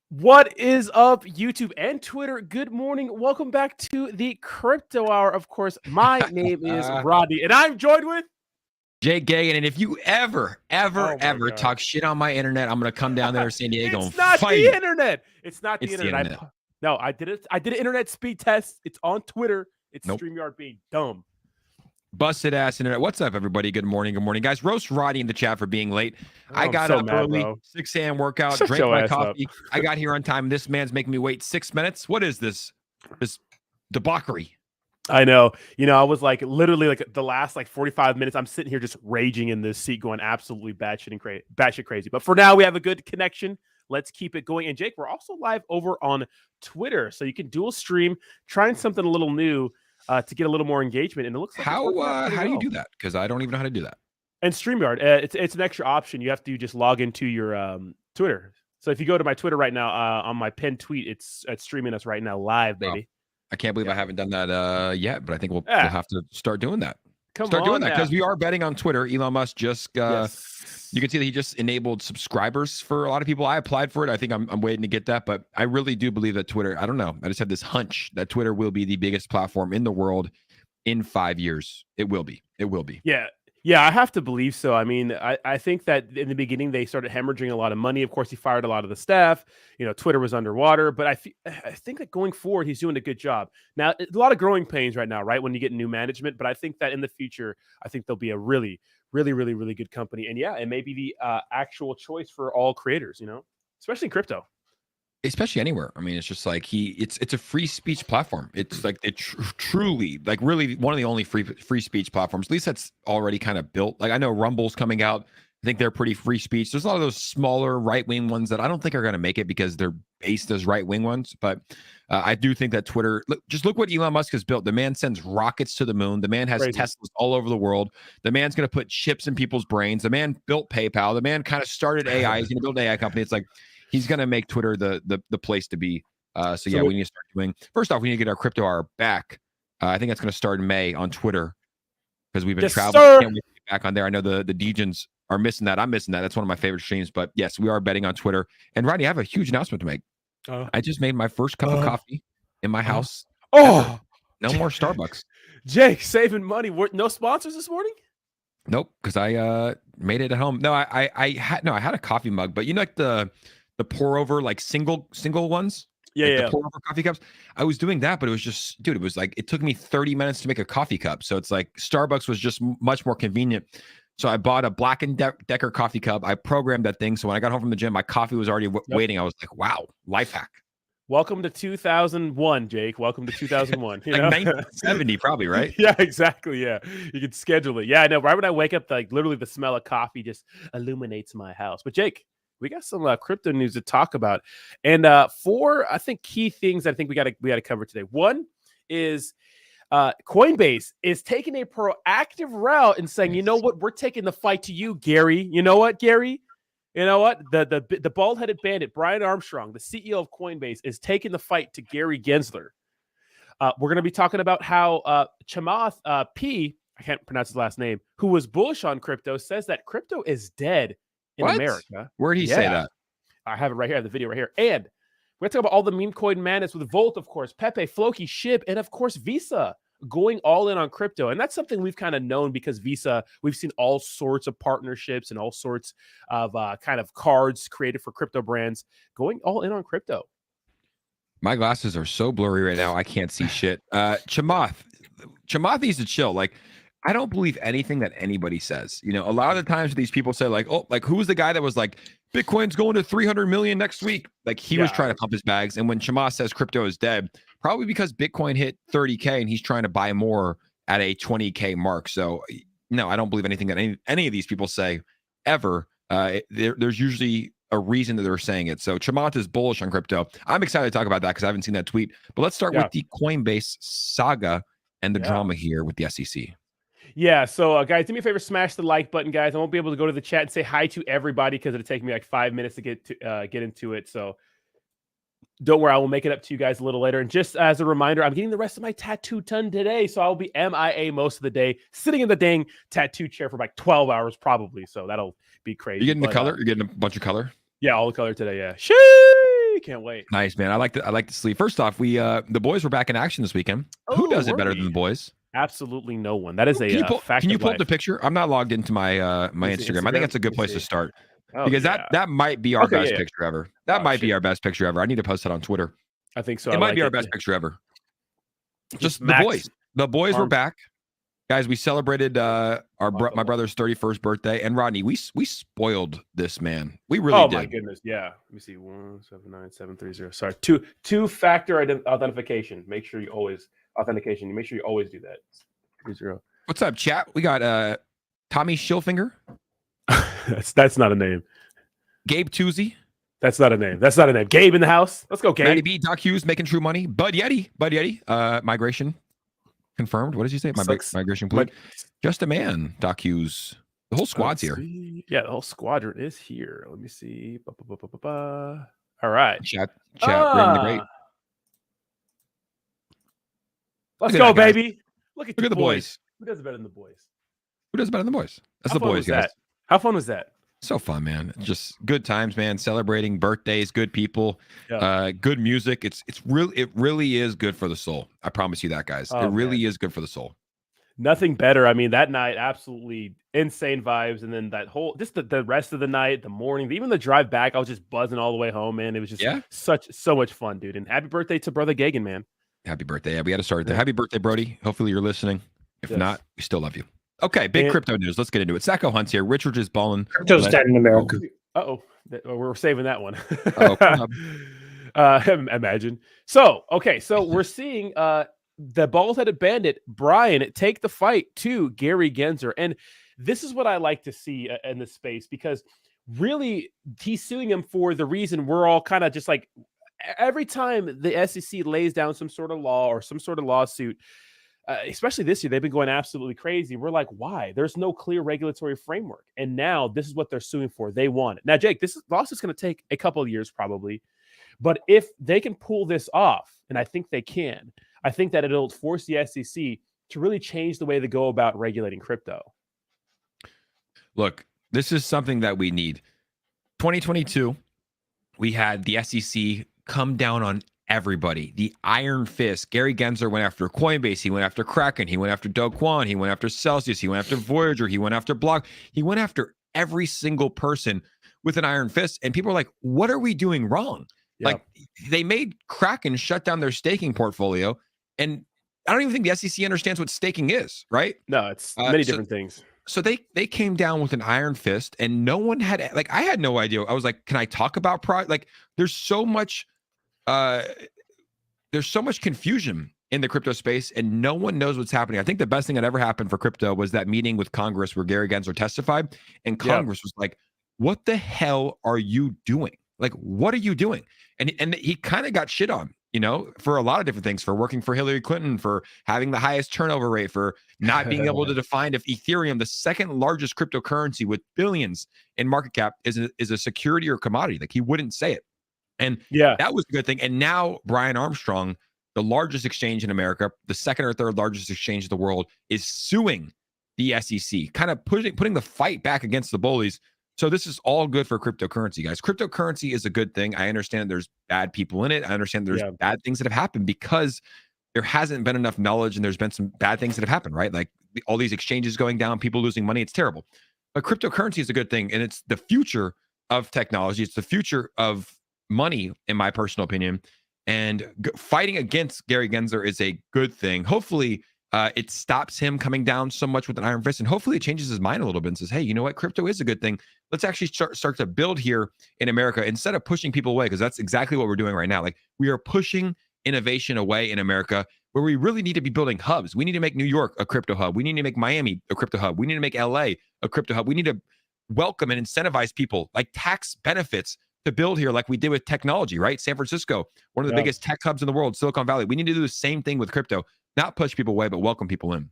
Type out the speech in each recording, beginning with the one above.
What is up, YouTube and Twitter? Good morning. Welcome back to the Crypto Hour. Of course, my name is Rodney, and I'm joined with Jake Gagan. And if you ever talk shit on my internet, I'm gonna come down there to San Diego and fight. It's not the internet. It's not the internet. No, I did it. I did an internet speed test. It's on Twitter. It's StreamYard being dumb. Busted ass internet. What's up, everybody? Good morning, guys. Roast Roddy in the chat for being late. I got up early, bro. 6 a.m. workout, drank my coffee. I got here on time. This man's making me wait 6 minutes. What is this debauchery? I know. You know, I was like literally like the last 45 minutes. I'm sitting here just raging in this seat, going absolutely batshit crazy. But for now, we have a good connection. Let's keep it going. And Jake, we're also live over on Twitter, so you can dual stream, trying something a little new. To get a little more engagement, and it looks like how do you do that? Because I don't even know how to do that. And StreamYard, it's an extra option. You have to just log into your Twitter. So if you go to my Twitter right now, on my pinned tweet, it's streaming us right now live, baby. I can't believe I haven't done that yet, but I think we'll have to start doing that. Start doing that because we are betting on Twitter. Elon Musk just you can see that he just enabled subscribers for a lot of people. I applied for it. I think I'm waiting to get that, but I really do believe that Twitter, I don't know, I just have this hunch that Twitter will be the biggest platform in the world in 5 years. It will be. Yeah, I have to believe so. I mean, I think that in the beginning they started hemorrhaging a lot of money. Of course, he fired a lot of the staff. You know, Twitter was underwater. But I think that going forward, he's doing a good job. Now, a lot of growing pains right now, right, when you get new management. But I think that in the future, I think they'll be a really good company. And yeah, it may be the actual choice for all creators, you know, especially in crypto. Especially anywhere. I mean, it's just like it's a free speech platform. It's like it truly, like really one of the only free speech platforms. At least that's already kind of built. Like I know Rumble's coming out. I think they're pretty free speech. There's a lot of those smaller right-wing ones that I don't think are going to make it because they're based as right-wing ones. But I do think that Twitter, look what Elon Musk has built. The man sends rockets to the moon. The man has Teslas all over the world. The man's going to put chips in people's brains. The man built PayPal. The man kind of started AI. He's going to build an AI company. It's like, he's going to make Twitter the place to be. So yeah, we need to start doing. First off, we need to get our crypto hour back. I think that's going to start in May on Twitter because we've been traveling. Can't wait to get back on there. I know the Degens are missing that. I'm missing that. That's one of my favorite streams. But yes, we are betting on Twitter. And Rodney, I have a huge announcement to make. I just made my first cup of coffee in my house. No more Starbucks. Jake, saving money. No sponsors this morning? Nope, because I made it at home. No, I had a coffee mug, but you know, like the pour over, like single ones. The pour over coffee cups. I was doing that, but it was just, dude, it was like, it took me 30 minutes to make a coffee cup. So it's like Starbucks was just much more convenient. So I bought a Black & Decker coffee cup. I programmed that thing. So when I got home from the gym, my coffee was already waiting. I was like, wow, life hack. Welcome to 2001, Jake. Welcome to 2001. Like 1970, probably, right? Yeah, exactly. Yeah, you can schedule it. Yeah, I know. Right when I wake up, like literally the smell of coffee just illuminates my house. But Jake, we got some crypto news to talk about, and four, I think, key things I think we got to cover today. One is Coinbase is taking a proactive route and saying, you know what, we're taking the fight to you, Gary. You know what, Gary? You know what? The bald-headed bandit, Brian Armstrong, the CEO of Coinbase, is taking the fight to Gary Gensler. We're going to be talking about how Chamath P, I can't pronounce his last name, who was bullish on crypto, says that crypto is dead in America. Where'd he say that? I have it right here, the video right here. And we're going to talk about all the Memecoin madness with Volt, of course, Pepe, Floki, SHIB, and of course, Visa going all in on crypto. And that's something we've kind of known because Visa, we've seen all sorts of partnerships and all sorts of kind of cards created for crypto brands going all in on crypto. My glasses are so blurry right now. I can't see shit. Chamath needs to chill. Like, I don't believe anything that anybody says. You know, a lot of the times these people say like, oh, like who's the guy that was like, Bitcoin's going to 300 million next week? Like he was trying to pump his bags. And when Chamath says crypto is dead, probably because Bitcoin hit 30K and he's trying to buy more at a 20K mark. So no, I don't believe anything that any of these people say ever. There's usually a reason that they're saying it. So Chamath is bullish on crypto. I'm excited to talk about that because I haven't seen that tweet. But let's start with the Coinbase saga and the drama here with the SEC. Yeah, so guys, do me a favor, smash the like button, guys. I won't be able to go to the chat and say hi to everybody because it'll take me like 5 minutes to get into it. So don't worry, I will make it up to you guys a little later. And just as a reminder, I'm getting the rest of my tattoo done today, so I'll be MIA most of the day, sitting in the dang tattoo chair for like 12 hours probably. So that'll be crazy. You getting the color? You're getting a bunch of color? Yeah, all the color today. Yeah. Sheesh! Can't wait. Nice, man. I like to sleep. First off, the boys were back in action this weekend. Who does it better than the boys? Absolutely no one. That is a fact. Can you of pull up life. the picture? I'm not logged into my my Instagram. I think that's a good place to start because that might be our best picture ever. That might be our best picture ever. I need to post it on Twitter. I think so. It might be our best picture ever. Just the boys. The boys were back. Guys, we celebrated my brother's 31st birthday, and Rodney, we spoiled this man. We really did. Oh my goodness, yeah. Let me see, 179730. Sorry, two-factor authentication. Make sure you always authentication. You make sure you always do that. 30. What's up, chat? We got Tommy Schilfinger. that's not a name. Gabe Toozy. That's not a name. That's not a name. Gabe in the house. Let's go, Gabe. Matty B. Doc Hughes making true money. Bud Yeti. Migration confirmed. What did you say? Migration complete. Just a man. Doc Hughes. The whole squad's here. Yeah, the whole squadron is here. Let me see. All right. Chat. Bring the great. Let's go, baby. Look at the boys. Who does it better than the boys? Who does it better than the boys? That's the boys, guys. How fun was that? So fun, man. Just good times, man. Celebrating birthdays, good people, good music. It really is good for the soul. I promise you that, guys. It really is good for the soul. Nothing better. I mean, that night, absolutely insane vibes. And then that whole, just the rest of the night, the morning, even the drive back, I was just buzzing all the way home, man. It was just so much fun, dude. And happy birthday to Brother Gagan, man. Happy birthday. Yeah, we got to start there. Happy birthday, Brody. Hopefully you're listening. If not, we still love you. Okay, big crypto news. Let's get into it. Sacco Hunt's here. Richard is balling. Crypto's dead in America. We're saving that one. Oh, imagine. So we're seeing the bald-headed bandit Brian take the fight to Gary Gensler, and this is what I like to see in this space, because really he's suing him for the reason we're all kind of just like, every time the SEC lays down some sort of law or some sort of lawsuit, especially this year, they've been going absolutely crazy. We're like, why? There's no clear regulatory framework. And now this is what they're suing for. They want it. Now, Jake, this lawsuit's going to take a couple of years probably. But if they can pull this off, and I think they can, I think that it'll force the SEC to really change the way they go about regulating crypto. Look, this is something that we need. 2022, we had the SEC come down on everybody. The iron fist. Gary Gensler went after Coinbase. He went after Kraken. He went after Do Kwon. He went after Celsius. He went after Voyager. He went after Block. He went after every single person with an iron fist. And people are like, what are we doing wrong? Yeah. Like, they made Kraken shut down their staking portfolio. And I don't even think the SEC understands what staking is, right? No, it's many different things. So they came down with an iron fist, and no one had, like, I had no idea. I was like, can I talk about like, there's so much confusion in the crypto space, and no one knows what's happening. I think the best thing that ever happened for crypto was that meeting with Congress where Gary Gensler testified, and Congress was like, what the hell are you doing? Like, what are you doing? And he kind of got shit on, you know, for a lot of different things, for working for Hillary Clinton, for having the highest turnover rate, for not being able to define if Ethereum, the second largest cryptocurrency with billions in market cap, is a security or commodity. Like, he wouldn't say it. And that was a good thing. And now Brian Armstrong, the largest exchange in America, the second or third largest exchange in the world, is suing the SEC, kind of putting the fight back against the bullies. So this is all good for cryptocurrency, guys. Cryptocurrency is a good thing. I understand there's bad people in it. I understand there's bad things that have happened because there hasn't been enough knowledge, and there's been some bad things that have happened, right? Like all these exchanges going down, people losing money. It's terrible. But cryptocurrency is a good thing, and it's the future of technology. It's the future of money, in my personal opinion. And fighting against Gary Gensler is a good thing. Hopefully, it stops him coming down so much with an iron fist, and hopefully it changes his mind a little bit and says, hey, you know what? Crypto is a good thing. Let's actually start to build here in America instead of pushing people away, because that's exactly what we're doing right now. Like, we are pushing innovation away in America, where we really need to be building hubs. We need to make New York a crypto hub. We need to make Miami a crypto hub. We need to make LA a crypto hub. We need to welcome and incentivize people, like tax benefits, to build here, like we did with technology, right? San Francisco, one of the biggest tech hubs in the world, Silicon Valley. We need to do the same thing with crypto, not push people away, but welcome people in.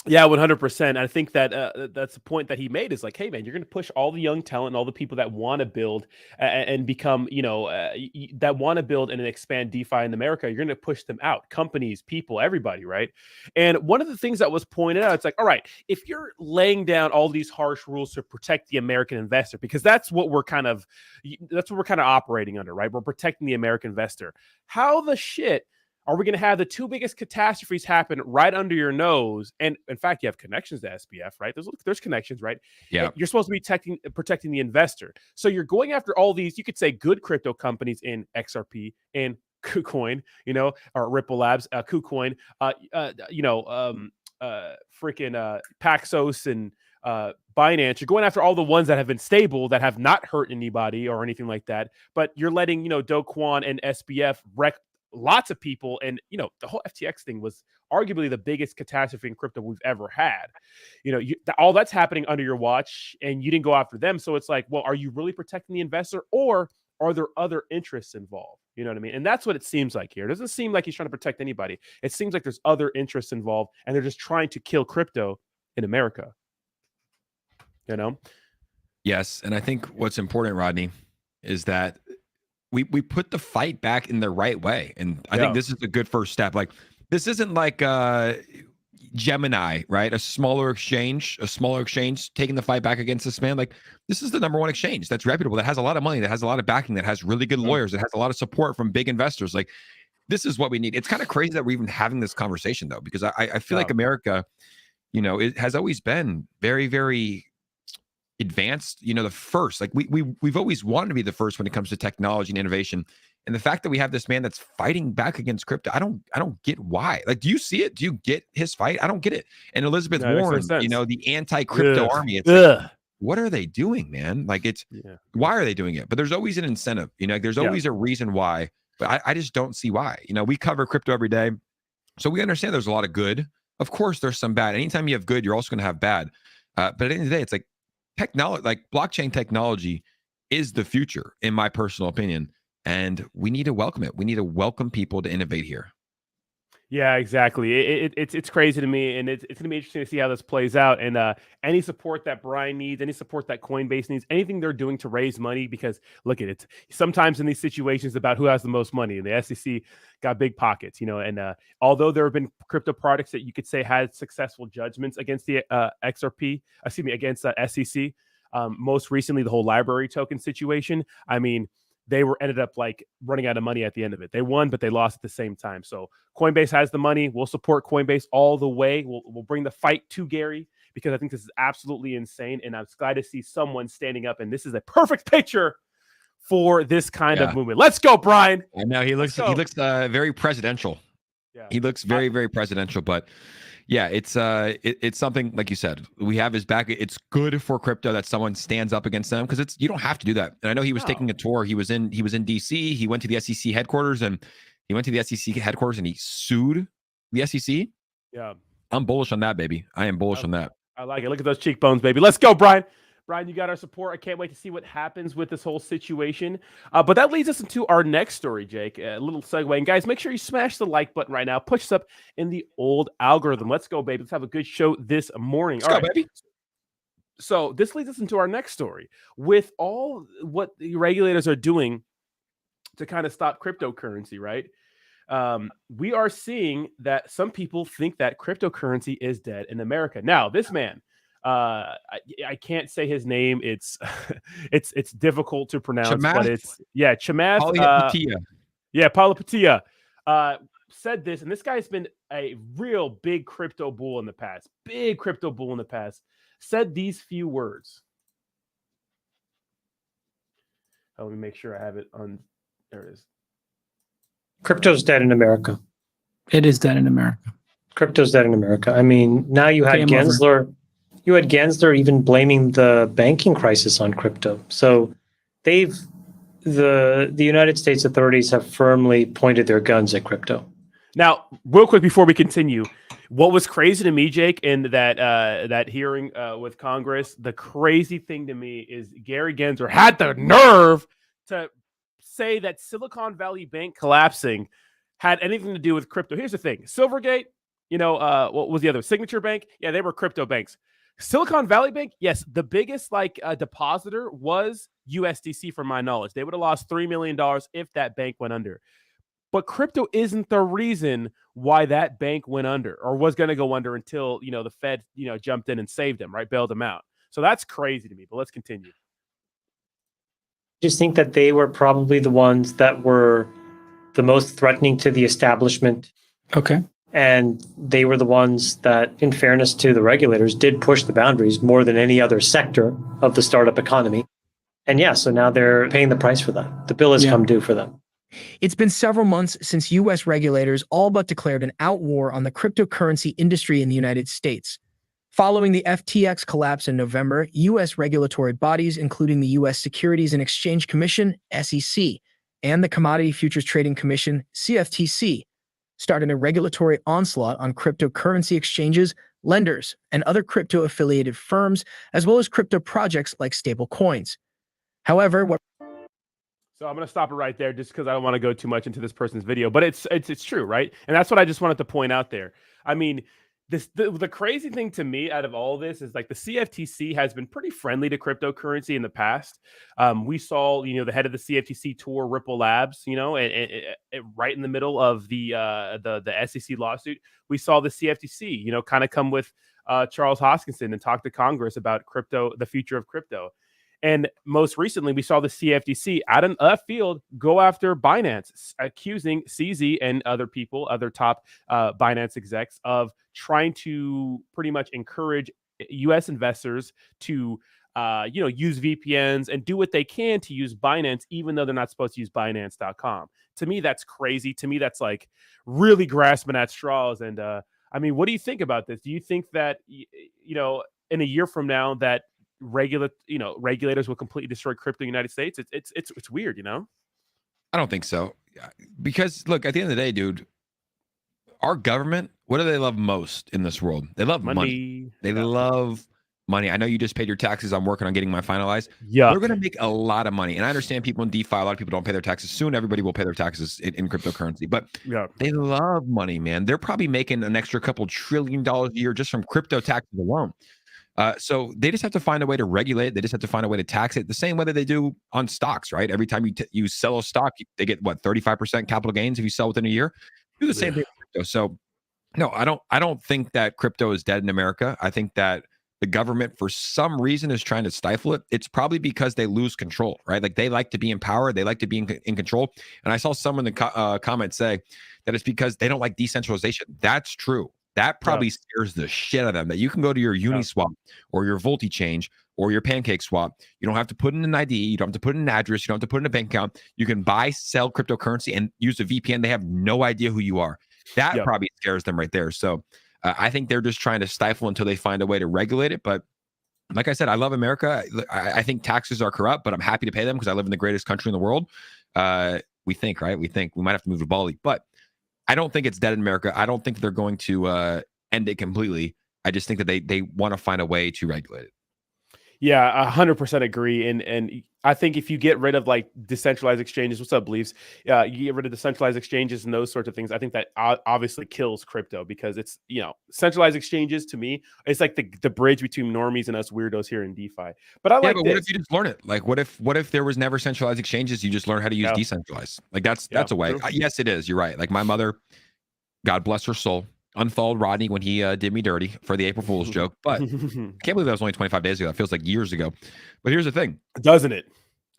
Yeah, 100%. I think that that's the point that he made is like, hey, man, you're going to push all the young talent and all the people that want to build and become, that want to build and expand DeFi in America. You're going to push them out, companies, people, everybody, right? And one of the things that was pointed out, it's like, all right, if you're laying down all these harsh rules to protect the American investor, because that's what we're kind of operating under, right? We're protecting the American investor. How the shit are we going to have the two biggest catastrophes happen right under your nose? And in fact, you have connections to SBF, right? There's connections, right? Yeah. You're supposed to be protecting the investor. So you're going after all these, you could say, good crypto companies in XRP and KuCoin, or Ripple Labs, KuCoin, freaking Paxos and Binance. You're going after all the ones that have been stable, that have not hurt anybody or anything like that. But you're letting, Do Kwon and SBF wreck lots of people. And, the whole FTX thing was arguably the biggest catastrophe in crypto we've ever had. All that's happening under your watch and you didn't go after them. So it's like, well, are you really protecting the investor, or are there other interests involved? You know what I mean? And that's what it seems like here. It doesn't seem like he's trying to protect anybody. It seems like there's other interests involved and they're just trying to kill crypto in America. Yes. And I think what's important, Rodney, is that we put the fight back in the right way. And I think this is a good first step. Like, this isn't like Gemini, right? A smaller exchange taking the fight back against this man. Like, this is the number one exchange that's reputable, that has a lot of money, that has a lot of backing, that has really good lawyers, that has a lot of support from big investors. Like, this is what we need. It's kind of crazy that we're even having this conversation, though, because I feel like America, it has always been very, very advanced, the first. Like, we've always wanted to be the first when it comes to technology and innovation. And the fact that we have this man that's fighting back against crypto, I don't get why. Like, do you see it? Do you get his fight? I don't get it. And Elizabeth Warren, the anti-crypto army, it's like, what are they doing, man? Like, why are they doing it? But there's always an incentive, there's always a reason why, but I just don't see why. We cover crypto every day, so we understand there's a lot of good. Of course, there's some bad. Anytime you have good, you're also going to have bad. But at the end of the day, it's like, technology, like blockchain technology, is the future, in my personal opinion, and we need to welcome it. We need to welcome people to innovate here. Yeah, exactly. It's crazy to me, and it's going to be interesting to see how this plays out. And any support that Brian needs, any support that Coinbase needs, anything they're doing to raise money, because look at it. Sometimes in these situations, about who has the most money, and the SEC got big pockets, And although there have been crypto products that you could say had successful judgments against the against SEC. Most recently, the whole library token situation. I mean, they ended up like running out of money at the end of it. They won, but they lost at the same time. So Coinbase has the money. We'll support Coinbase all the way. We'll bring the fight to Gary, because I think this is absolutely insane. And I'm glad to see someone standing up. And this is a perfect picture for this kind of movement. Let's go, Brian. I know he looks very presidential. Yeah. He looks very, very presidential, but yeah, it's something, like you said, we have his back. It's good for crypto that someone stands up against them, because you don't have to do that. And I know he was taking a tour. He was in DC. He went to the SEC headquarters, and he sued the SEC. Yeah, I'm bullish on that, baby. I am bullish on that. I like it. Look at those cheekbones, baby. Let's go, Brian. Brian, you got our support. I can't wait to see what happens with this whole situation. But that leads us into our next story, Jake. A little segue. And guys, make sure you smash the like button right now. Push us up in the old algorithm. Let's go, baby. Let's have a good show this morning. Let's go, baby. So this leads us into our next story. With all what the regulators are doing to kind of stop cryptocurrency, right? We are seeing that some people think that cryptocurrency is dead in America. Now, this man, I can't say his name. It's it's difficult to pronounce, Chamath? but it's Chamath. Palihapitiya said this, and this guy's been a real big crypto bull in the past. Said these few words. Let me make sure I have it on. There it is. Crypto's dead in America. It is dead in America. Crypto's dead in America. I mean, now you had Gensler. You had Gensler even blaming the banking crisis on crypto. So the United States authorities have firmly pointed their guns at crypto. Now, real quick before we continue, what was crazy to me, Jake, in that hearing with Congress, the crazy thing to me is Gary Gensler had the nerve to say that Silicon Valley Bank collapsing had anything to do with crypto. Here's the thing. Silvergate, what was the other? Signature Bank? Yeah, they were crypto banks. Silicon Valley Bank, yes, the biggest depositor was USDC, from my knowledge. They would have lost $3 million if that bank went under. But crypto isn't the reason why that bank went under or was going to go under until, the Fed, jumped in and saved them, right? Bailed them out. So that's crazy to me, but let's continue. Just think that they were probably the ones that were the most threatening to the establishment. Okay. And they were the ones that, in fairness to the regulators, did push the boundaries more than any other sector of the startup economy. And yeah, so now they're paying the price for that. The bill has come due for them. It's been several months since U.S. regulators all but declared an out war on the cryptocurrency industry in the United States. Following the FTX collapse in November, U.S. regulatory bodies, including the U.S. Securities and Exchange Commission, SEC, and the Commodity Futures Trading Commission, CFTC, started a regulatory onslaught on cryptocurrency exchanges, lenders, and other crypto-affiliated firms, as well as crypto projects like stablecoins. However, So I'm going to stop it right there just because I don't want to go too much into this person's video, but it's true, right? And that's what I just wanted to point out there. I mean, the crazy thing to me out of all this is like the CFTC has been pretty friendly to cryptocurrency in the past. We saw, the head of the CFTC tour Ripple Labs, and right in the middle of the SEC lawsuit, we saw the CFTC, kind of come with Charles Hoskinson and talk to Congress about crypto, the future of crypto. And most recently, we saw the CFTC out in left field go after Binance, accusing CZ and other people, other top Binance execs, of trying to pretty much encourage U.S. investors to, use VPNs and do what they can to use Binance, even though they're not supposed to use Binance.com. To me, that's crazy. To me, that's like really grasping at straws. And I mean, what do you think about this? Do you think that, in a year from now that regulators will completely destroy crypto in the United States? It's weird, I don't think so. Because look, at the end of the day, dude, our government, what do they love most in this world? They love money. They love money. I know you just paid your taxes. I'm working on getting mine finalized. Yeah. They're going to make a lot of money. And I understand people in DeFi, a lot of people don't pay their taxes. Soon, everybody will pay their taxes in cryptocurrency. But they love money, man. They're probably making an extra couple $1 trillion a year just from crypto taxes alone. So they just have to find a way to regulate it. They just have to find a way to tax it the same way that they do on stocks, right? Every time you sell a stock, they get 35% capital gains if you sell within a year. Do the same thing with crypto. So no, I don't think that crypto is dead in America. I think that the government, for some reason, is trying to stifle it. It's probably because they lose control, right? Like they like to be in power. They like to be in control. And I saw someone in the comments say that it's because they don't like decentralization. That's true. That probably scares the shit out of them, that you can go to your Uniswap or your VoltiChange or your Pancake Swap. You don't have to put in an ID. You don't have to put in an address. You don't have to put in a bank account. You can buy, sell cryptocurrency and use a VPN. They have no idea who you are. That probably scares them right there. So I think they're just trying to stifle until they find a way to regulate it. But like I said, I love America. I think taxes are corrupt, but I'm happy to pay them because I live in the greatest country in the world. We think, right? We think we might have to move to Bali, but I don't think it's dead in America. I don't think they're going to end it completely. I just think that they want to find a way to regulate it. Yeah, 100% agree. And I think if you get rid of like decentralized exchanges, what's up, Beliefs? You get rid of decentralized exchanges and those sorts of things. I think that obviously kills crypto because it's, centralized exchanges to me, it's like the bridge between normies and us weirdos here in DeFi. But what if you just learn it? Like, what if there was never centralized exchanges? You just learn how to use decentralized. Like that's a way. Yes, it is. You're right. Like my mother, God bless her soul, unfollowed Rodney when he did me dirty for the April Fool's joke. But I can't believe that was only 25 days ago. That feels like years ago. But here's the thing. Doesn't it?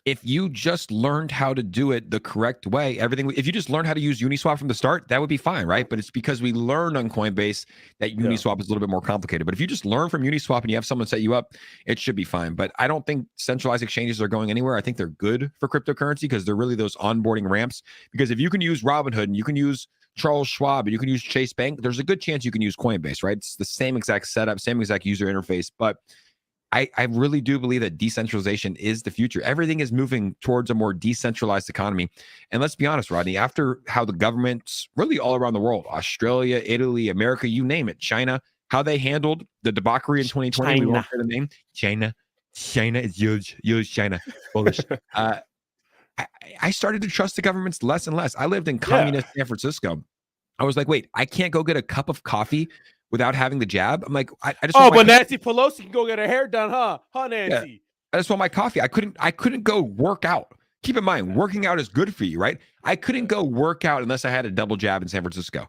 If you just learned how to do it the correct way, if you just learned how to use Uniswap from the start, that would be fine, right? But it's because we learned on Coinbase that Uniswap is a little bit more complicated. But if you just learn from Uniswap and you have someone set you up, it should be fine. But I don't think centralized exchanges are going anywhere. I think they're good for cryptocurrency because they're really those onboarding ramps. Because if you can use Robinhood and you can use Charles Schwab and you can use Chase Bank, there's a good chance you can use Coinbase, right? It's the same exact setup, same exact user interface. But I really do believe that decentralization is the future. Everything is moving towards a more decentralized economy. And let's be honest, Rodney, after how the governments really all around the world, Australia, Italy, America, you name it, China, how they handled the debauchery in 2020, we won't say the name. China is huge China, bullish. I started to trust the governments less and less. I lived in communist San Francisco. I was like, wait, I can't go get a cup of coffee without having the jab. I'm like, I just Oh, want my but Nancy Pelosi can go get her hair done, huh? Huh, Nancy? Yeah, I just want my coffee. I couldn't go work out. Keep in mind, working out is good for you, right? I couldn't go work out unless I had a double jab in San Francisco.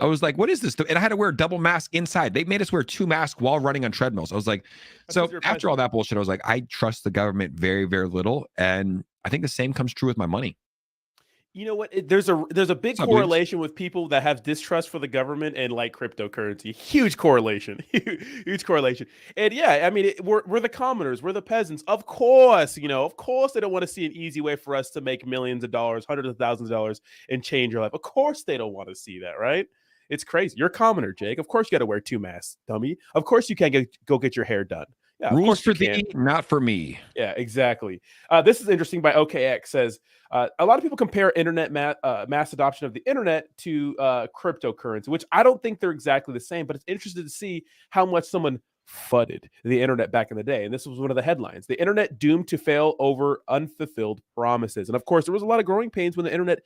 I was like, what is this? And I had to wear a double mask inside. They made us wear 2 masks while running on treadmills. I was like, so after all that bullshit, I was like, I trust the government very, very little. And I think the same comes true with my money. You know what? There's a big correlation with people that have distrust for the government and like cryptocurrency. Huge correlation, huge correlation. And yeah, I mean, we're the commoners, we're the peasants. Of course, they don't want to see an easy way for us to make millions of dollars, hundreds of thousands of dollars, and change your life. Of course, they don't want to see that, right? It's crazy. You're a commoner, Jake. Of course, you got to wear 2 masks, dummy. Of course, you can't go get your hair done. Yeah, rules for thee, not for me. Yeah, exactly. This is interesting by OKX says, a lot of people compare internet mass adoption of the internet to cryptocurrency, which I don't think they're exactly the same, but it's interesting to see how much someone fudded the internet back in the day. And this was one of the headlines: the internet doomed to fail over unfulfilled promises. And of course, there was a lot of growing pains when the internet,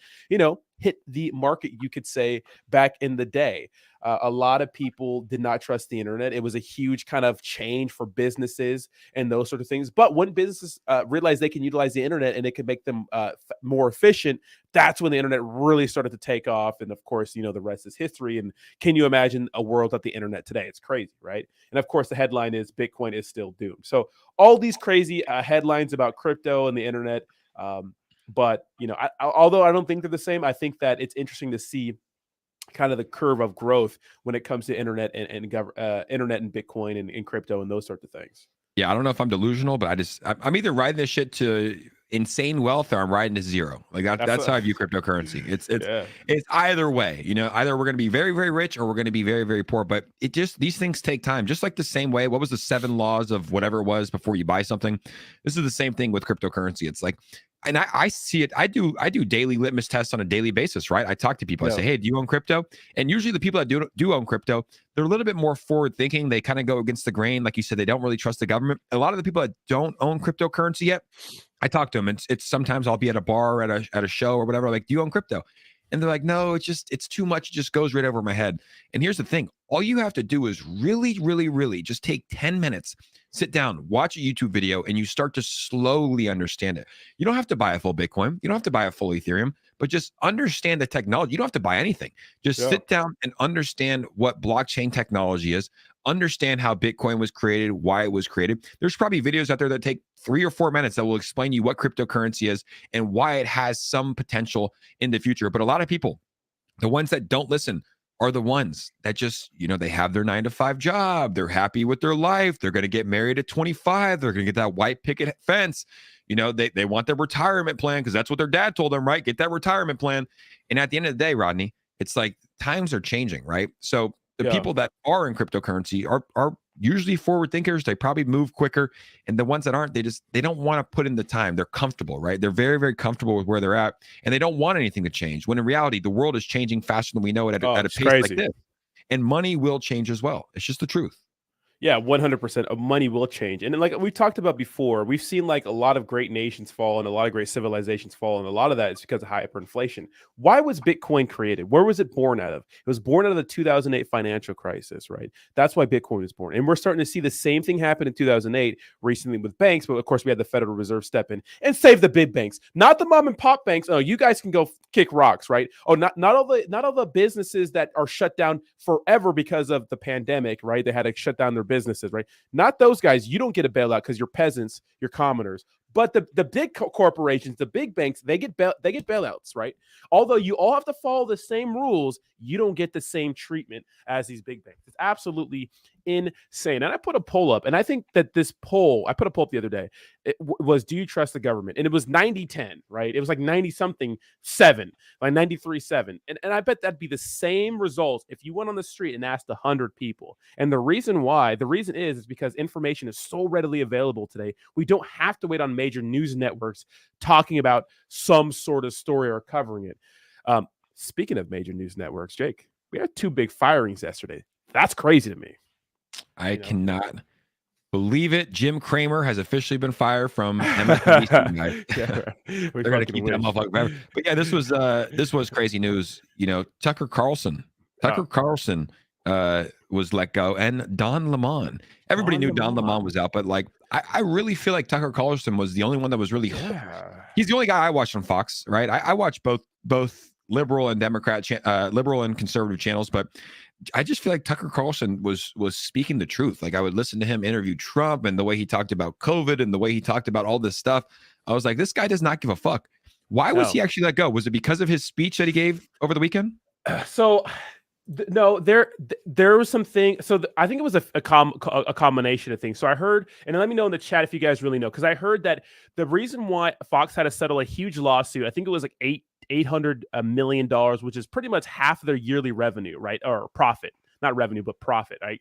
hit the market, you could say, back in the day. A lot of people did not trust the internet. It was a huge kind of change for businesses and those sort of things. But when businesses realized they can utilize the internet and it can make them more efficient, that's when the internet really started to take off. And of course, the rest is history. And can you imagine a world without the internet today? It's crazy, right? And of course, the headline is Bitcoin is still doomed. So all these crazy headlines about crypto and the internet. But although I don't think they're the same, I think that it's interesting to see kind of the curve of growth when it comes to internet and internet and Bitcoin and crypto and those sorts of things. Yeah, I don't know if I'm delusional, but I'm either riding this shit to insane wealth or I'm riding to zero. Like that's how I view cryptocurrency. It's either way. Either we're going to be very, very rich or we're going to be very, very poor. But these things take time. Just like the same way. What was the 7 laws of whatever it was before you buy something? This is the same thing with cryptocurrency. It's like, and I see it. I do daily litmus tests on a daily basis, right? I talk to people. I say, hey, do you own crypto? And usually the people that do own crypto, they're a little bit more forward thinking. They kind of go against the grain. Like you said, they don't really trust the government. A lot of the people that don't own cryptocurrency yet, I talk to them. It's sometimes I'll be at a bar, at a show or whatever. Like, do you own crypto? And they're like, no, it's too much. It just goes right over my head. And here's the thing. All you have to do is really, really, really just take 10 minutes, sit down, watch a YouTube video, and you start to slowly understand it. You don't have to buy a full Bitcoin. You don't have to buy a full Ethereum, but just understand the technology. You don't have to buy anything. Just sit down and understand what blockchain technology is, understand how Bitcoin was created, why it was created. There's probably videos out there that take 3 or 4 minutes that will explain you what cryptocurrency is and why it has some potential in the future. But a lot of people, the ones that don't listen, are the ones that just, they have their 9-to-5 job. They're happy with their life. They're going to get married at 25. They're going to get that white picket fence. They want their retirement plan because that's what their dad told them, right? Get that retirement plan. And at the end of the day, Rodney, it's like times are changing, right? So the people that are in cryptocurrency are usually forward thinkers. They probably move quicker. And the ones that aren't, they don't want to put in the time. They're comfortable, right? They're very, very comfortable with where they're at. And they don't want anything to change. When in reality, the world is changing faster than we know it at a pace like this. And money will change as well. It's just the truth. Yeah, 100% of money will change. And like we talked about before, we've seen like a lot of great nations fall and a lot of great civilizations fall. And a lot of that is because of hyperinflation. Why was Bitcoin created? Where was it born out of? It was born out of the 2008 financial crisis, right? That's why Bitcoin was born. And we're starting to see the same thing happen in 2008 recently with banks. But of course, we had the Federal Reserve step in and save the big banks, not the mom and pop banks. Oh, you guys can go kick rocks, right? Oh, not all the businesses that are shut down forever because of the pandemic, right? They had to shut down their businesses, right? Not those guys. You don't get a bailout because you're peasants, you're commoners. But the big corporations, the big banks, they get bailouts, right? Although you all have to follow the same rules, you don't get the same treatment as these big banks. It's absolutely insane. And I put a poll up, and I think that I put a poll up the other day. It was, do you trust the government? And it was 90-10, right? It was like 90-something 7, like 93-7. And I bet that'd be the same results if you went on the street and asked 100 people. And the reason is because information is so readily available today. We don't have to wait on major news networks talking about some sort of story or covering it. Speaking of major news networks, Jake, we had 2 big firings yesterday. That's crazy to me. I cannot Believe it, Jim Cramer has officially been fired from MSNBC. They're gonna keep that motherfucker forever. But yeah, this was crazy news. You know, Tucker Carlson was let go, and Don Lemon. Everybody knew Don Lemon was out, but like I really feel like Tucker Carlson was the only one that was really. He's the only guy I watched on Fox, right? I watch both liberal and Democrat, liberal and conservative channels, but I just feel like Tucker Carlson was speaking the truth. Like I would listen to him interview Trump and the way he talked about COVID and the way he talked about all this stuff. I was like, this guy does not give a fuck. Why was he actually let go? Was it because of his speech that he gave over the weekend? No, there was something. So I think it was a combination of things. So I heard, and let me know in the chat if you guys really know, because I heard that the reason why Fox had to settle a huge lawsuit, I think it was like $800 million, which is pretty much half of their yearly revenue, right? Or profit, not revenue, but profit, right?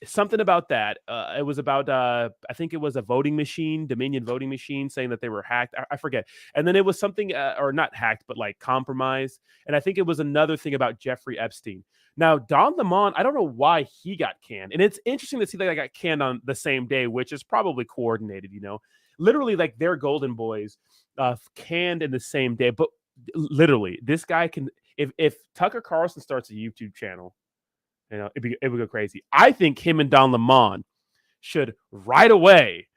Something about that. It was about, I think it was a voting machine, Dominion voting machine, saying that they were hacked. I forget. And then it was something, or not hacked, but like compromised. And I think it was another thing about Jeffrey Epstein. Now, Don Lemon, I don't know why he got canned. And it's interesting to see that I got canned on the same day, which is probably coordinated, you know? Literally, like, they're golden boys canned in the same day. But literally, this guy can, if Tucker Carlson starts a YouTube channel, you know, it would go crazy. I think him and Don Lemon should right away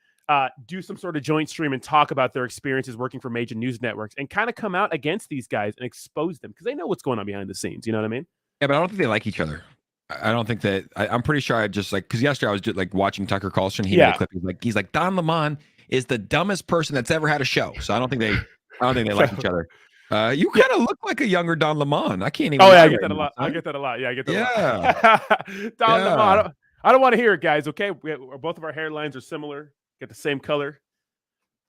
do some sort of joint stream and talk about their experiences working for major news networks and kind of come out against these guys and expose them because they know what's going on behind the scenes. You know what I mean? Yeah, but I don't think they like each other. I don't think that. I'm pretty sure I just like, because yesterday I was just like watching Tucker Carlson. He made a clip. He's like Don Lemon is the dumbest person that's ever had a show. So I don't think they like each other. You kind of look like a younger Don Lemon. I can't even. Oh yeah, I get that a lot. I get that a lot. Yeah, I get that a lot. Don Lemon. I don't want to hear it, guys. Okay, both of our hairlines are similar. Get the same color.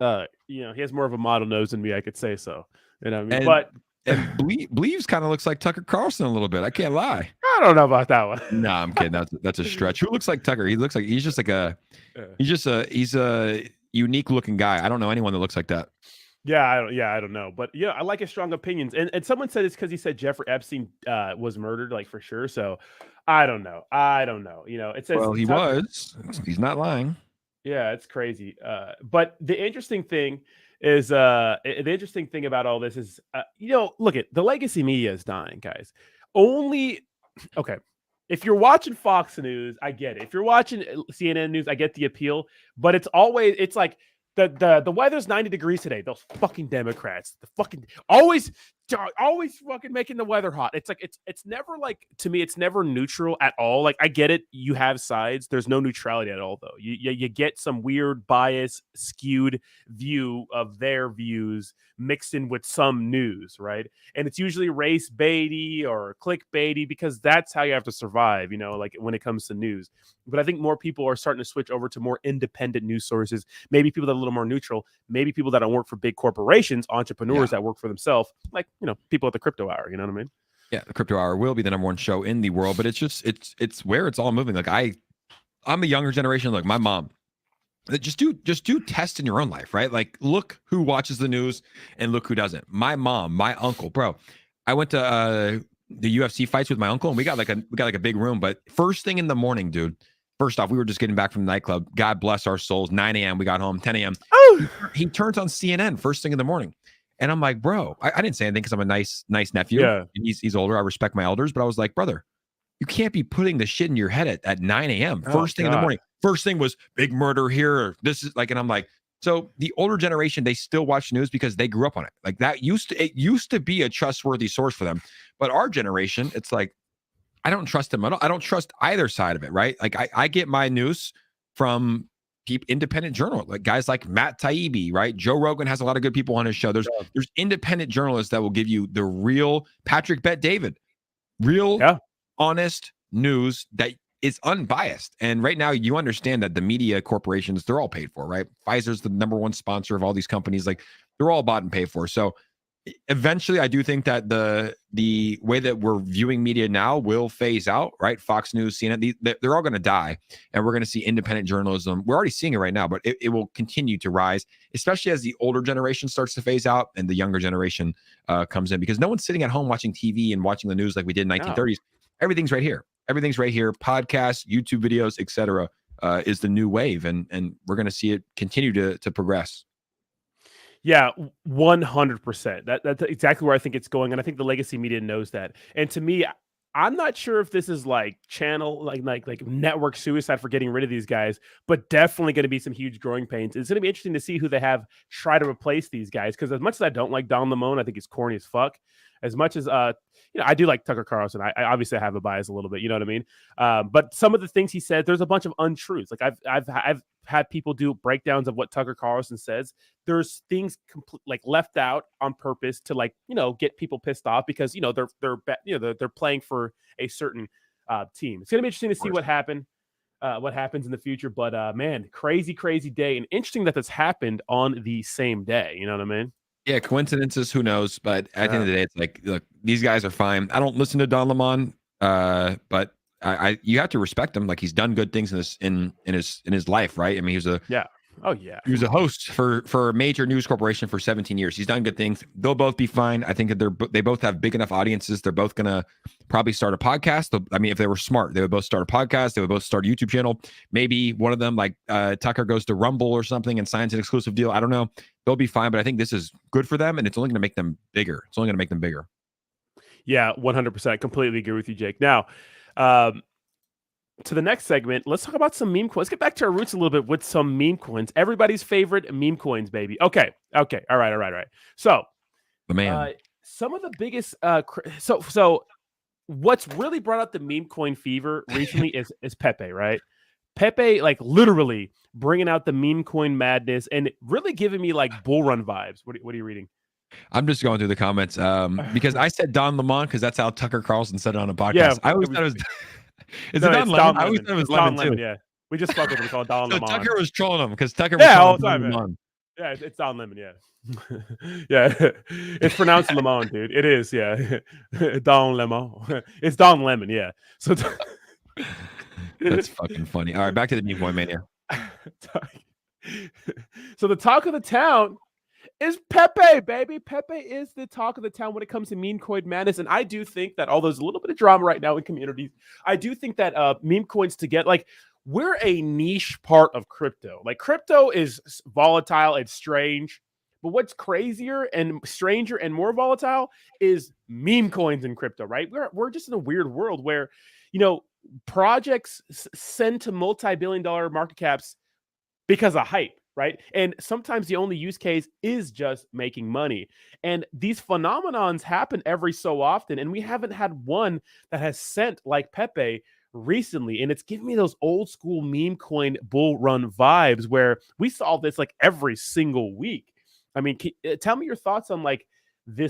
You know, he has more of a model nose than me. I could say so. You know what I mean? And Bleaves kind of looks like Tucker Carlson a little bit. I can't lie. I don't know about that one. No, I'm kidding. That's a stretch. Who looks like Tucker? He looks like he's a unique looking guy. I don't know anyone that looks like that. Yeah, I don't know, but yeah, I like his strong opinions. And someone said it's because he said Jeffrey Epstein was murdered, like for sure. So I don't know. You know, it says he was. He's not lying. Yeah, it's crazy. But the interesting thing is the interesting thing about all this is you know, look at the legacy media is dying, guys. Okay. If you're watching Fox News, I get it. If you're watching CNN News, I get the appeal. But it's like the weather's 90 degrees today. Those fucking Democrats, always fucking making the weather hot. It's like it's never like, to me, it's never neutral at all. Like I get it, you have sides. There's no neutrality at all though. You get some weird bias, skewed view of their views mixed in with some news, right? And it's usually race baity or clickbaity because that's how you have to survive, you know, like when it comes to news. But I think more people are starting to switch over to more independent news sources. Maybe people that are a little more neutral. Maybe people that don't work for big corporations, entrepreneurs that work for themselves, like, you know, people at the Crypto Hour. You know what I mean? Yeah, the Crypto Hour will be the #1 show in the world, but it's just it's where it's all moving. Like I'm a younger generation. Like my mom. Just do tests in your own life, right? Like look who watches the news and look who doesn't. My mom, my uncle, bro. I went to the UFC fights with my uncle, and we got like a big room. But first thing in the morning, dude. First off, we were just getting back from the nightclub. God bless our souls. 9 a.m. We got home. 10 a.m. He turns on CNN first thing in the morning. And I'm like, bro, I didn't say anything because I'm a nice nephew. Yeah. And he's older. I respect my elders. But I was like, brother, you can't be putting the shit in your head at 9 a.m. First thing in the morning. First thing was big murder here. Or this is like, and I'm like, so the older generation, they still watch news because they grew up on it. Like it used to be a trustworthy source for them. But our generation, it's like, I don't trust them. I don't trust either side of it, right? Like I get my news from independent journalists, like guys like Matt Taibbi, right? Joe Rogan has a lot of good people on his show. There's independent journalists that will give you the real Patrick Bet-David, honest news that is unbiased. And right now you understand that the media corporations, they're all paid for, right? Pfizer's the #1 sponsor of all these companies. Like they're all bought and paid for. So eventually I do think that the way that we're viewing media now will phase out, right? Fox News, CNN, they're all going to die, and we're going to see independent journalism. We're already seeing it right now, but it will continue to rise, especially as the older generation starts to phase out and the younger generation comes in, because no one's sitting at home watching TV and watching the news like we did in 1930s. Everything's right here. Podcasts, YouTube videos, etc. is the new wave, and we're going to see it continue to progress. Yeah, 100%. That's exactly where I think it's going, and I think the legacy media knows that. And to me, I'm not sure if this is like channel, like network suicide for getting rid of these guys, but definitely going to be some huge growing pains. It's going to be interesting to see who they have try to replace these guys. Because as much as I don't like Don Lemon, I think he's corny as fuck. As much as I do like Tucker Carlson. I obviously have a bias a little bit. You know what I mean? But some of the things he said, there's a bunch of untruths. Like I've had people do breakdowns of what Tucker Carlson says. There's things like left out on purpose to get people pissed off because they're playing for a certain team. It's gonna be interesting to see what happens in the future. But man, crazy day, and interesting that this happened on the same day. You know what I mean? Yeah, coincidences, who knows? But at the end of the day, it's like, look, these guys are fine. I don't listen to Don Lemon, but you have to respect him. Like, he's done good things in his life, right? I mean, he was he was a host for a major news corporation for 17 years. He's done good things. They'll both be fine. I think that they both have big enough audiences. They're both gonna probably start a podcast. I mean, if they were smart, they would both start a podcast. They would both start a YouTube channel. Maybe one of them, like Tucker, goes to Rumble or something and signs an exclusive deal. I don't know. They'll be fine, but I think this is good for them, and it's only going to make them bigger. It's only going to make them bigger. Yeah, 100%. Completely agree with you, Jake. Now, to the next segment, let's talk about some meme coins. Let's get back to our roots a little bit with some meme coins. Everybody's favorite meme coins, baby. Okay. All right. So, the man. Some of the biggest. So, what's really brought out the meme coin fever recently is Pepe, right? Pepe, like literally bringing out the meme coin madness and really giving me like bull run vibes. What are you reading? I'm just going through the comments because I said Don Lemon because that's how Tucker Carlson said it on a podcast. Yeah, I always thought it was. Is it Don Lemon? I always thought it was Lemon too. Yeah, we just fuck with him. We call it Don Lemon. Tucker was trolling him because Tucker was all the time. Yeah, it's Don Lemon. Yeah, yeah, it's pronounced Lemon, dude. It is. Yeah, Don Lemon. It's Don Lemon. Yeah. So that's fucking funny. All right, back to the meme coin mania. So the talk of the town is Pepe, baby. Pepe is the talk of the town when it comes to meme coin madness. And I do think that although there's a little bit of drama right now in communities, I do think that meme coins to get like we're a niche part of crypto. Like crypto is volatile, it's strange. But what's crazier and stranger and more volatile is meme coins in crypto, right? We're just in a weird world where, projects send to multi-billion-dollar market caps because of hype, right? And sometimes the only use case is just making money. And these phenomenons happen every so often, and we haven't had one that has sent like Pepe recently. And it's giving me those old school meme coin bull run vibes where we saw this like every single week. I mean, tell me your thoughts on like the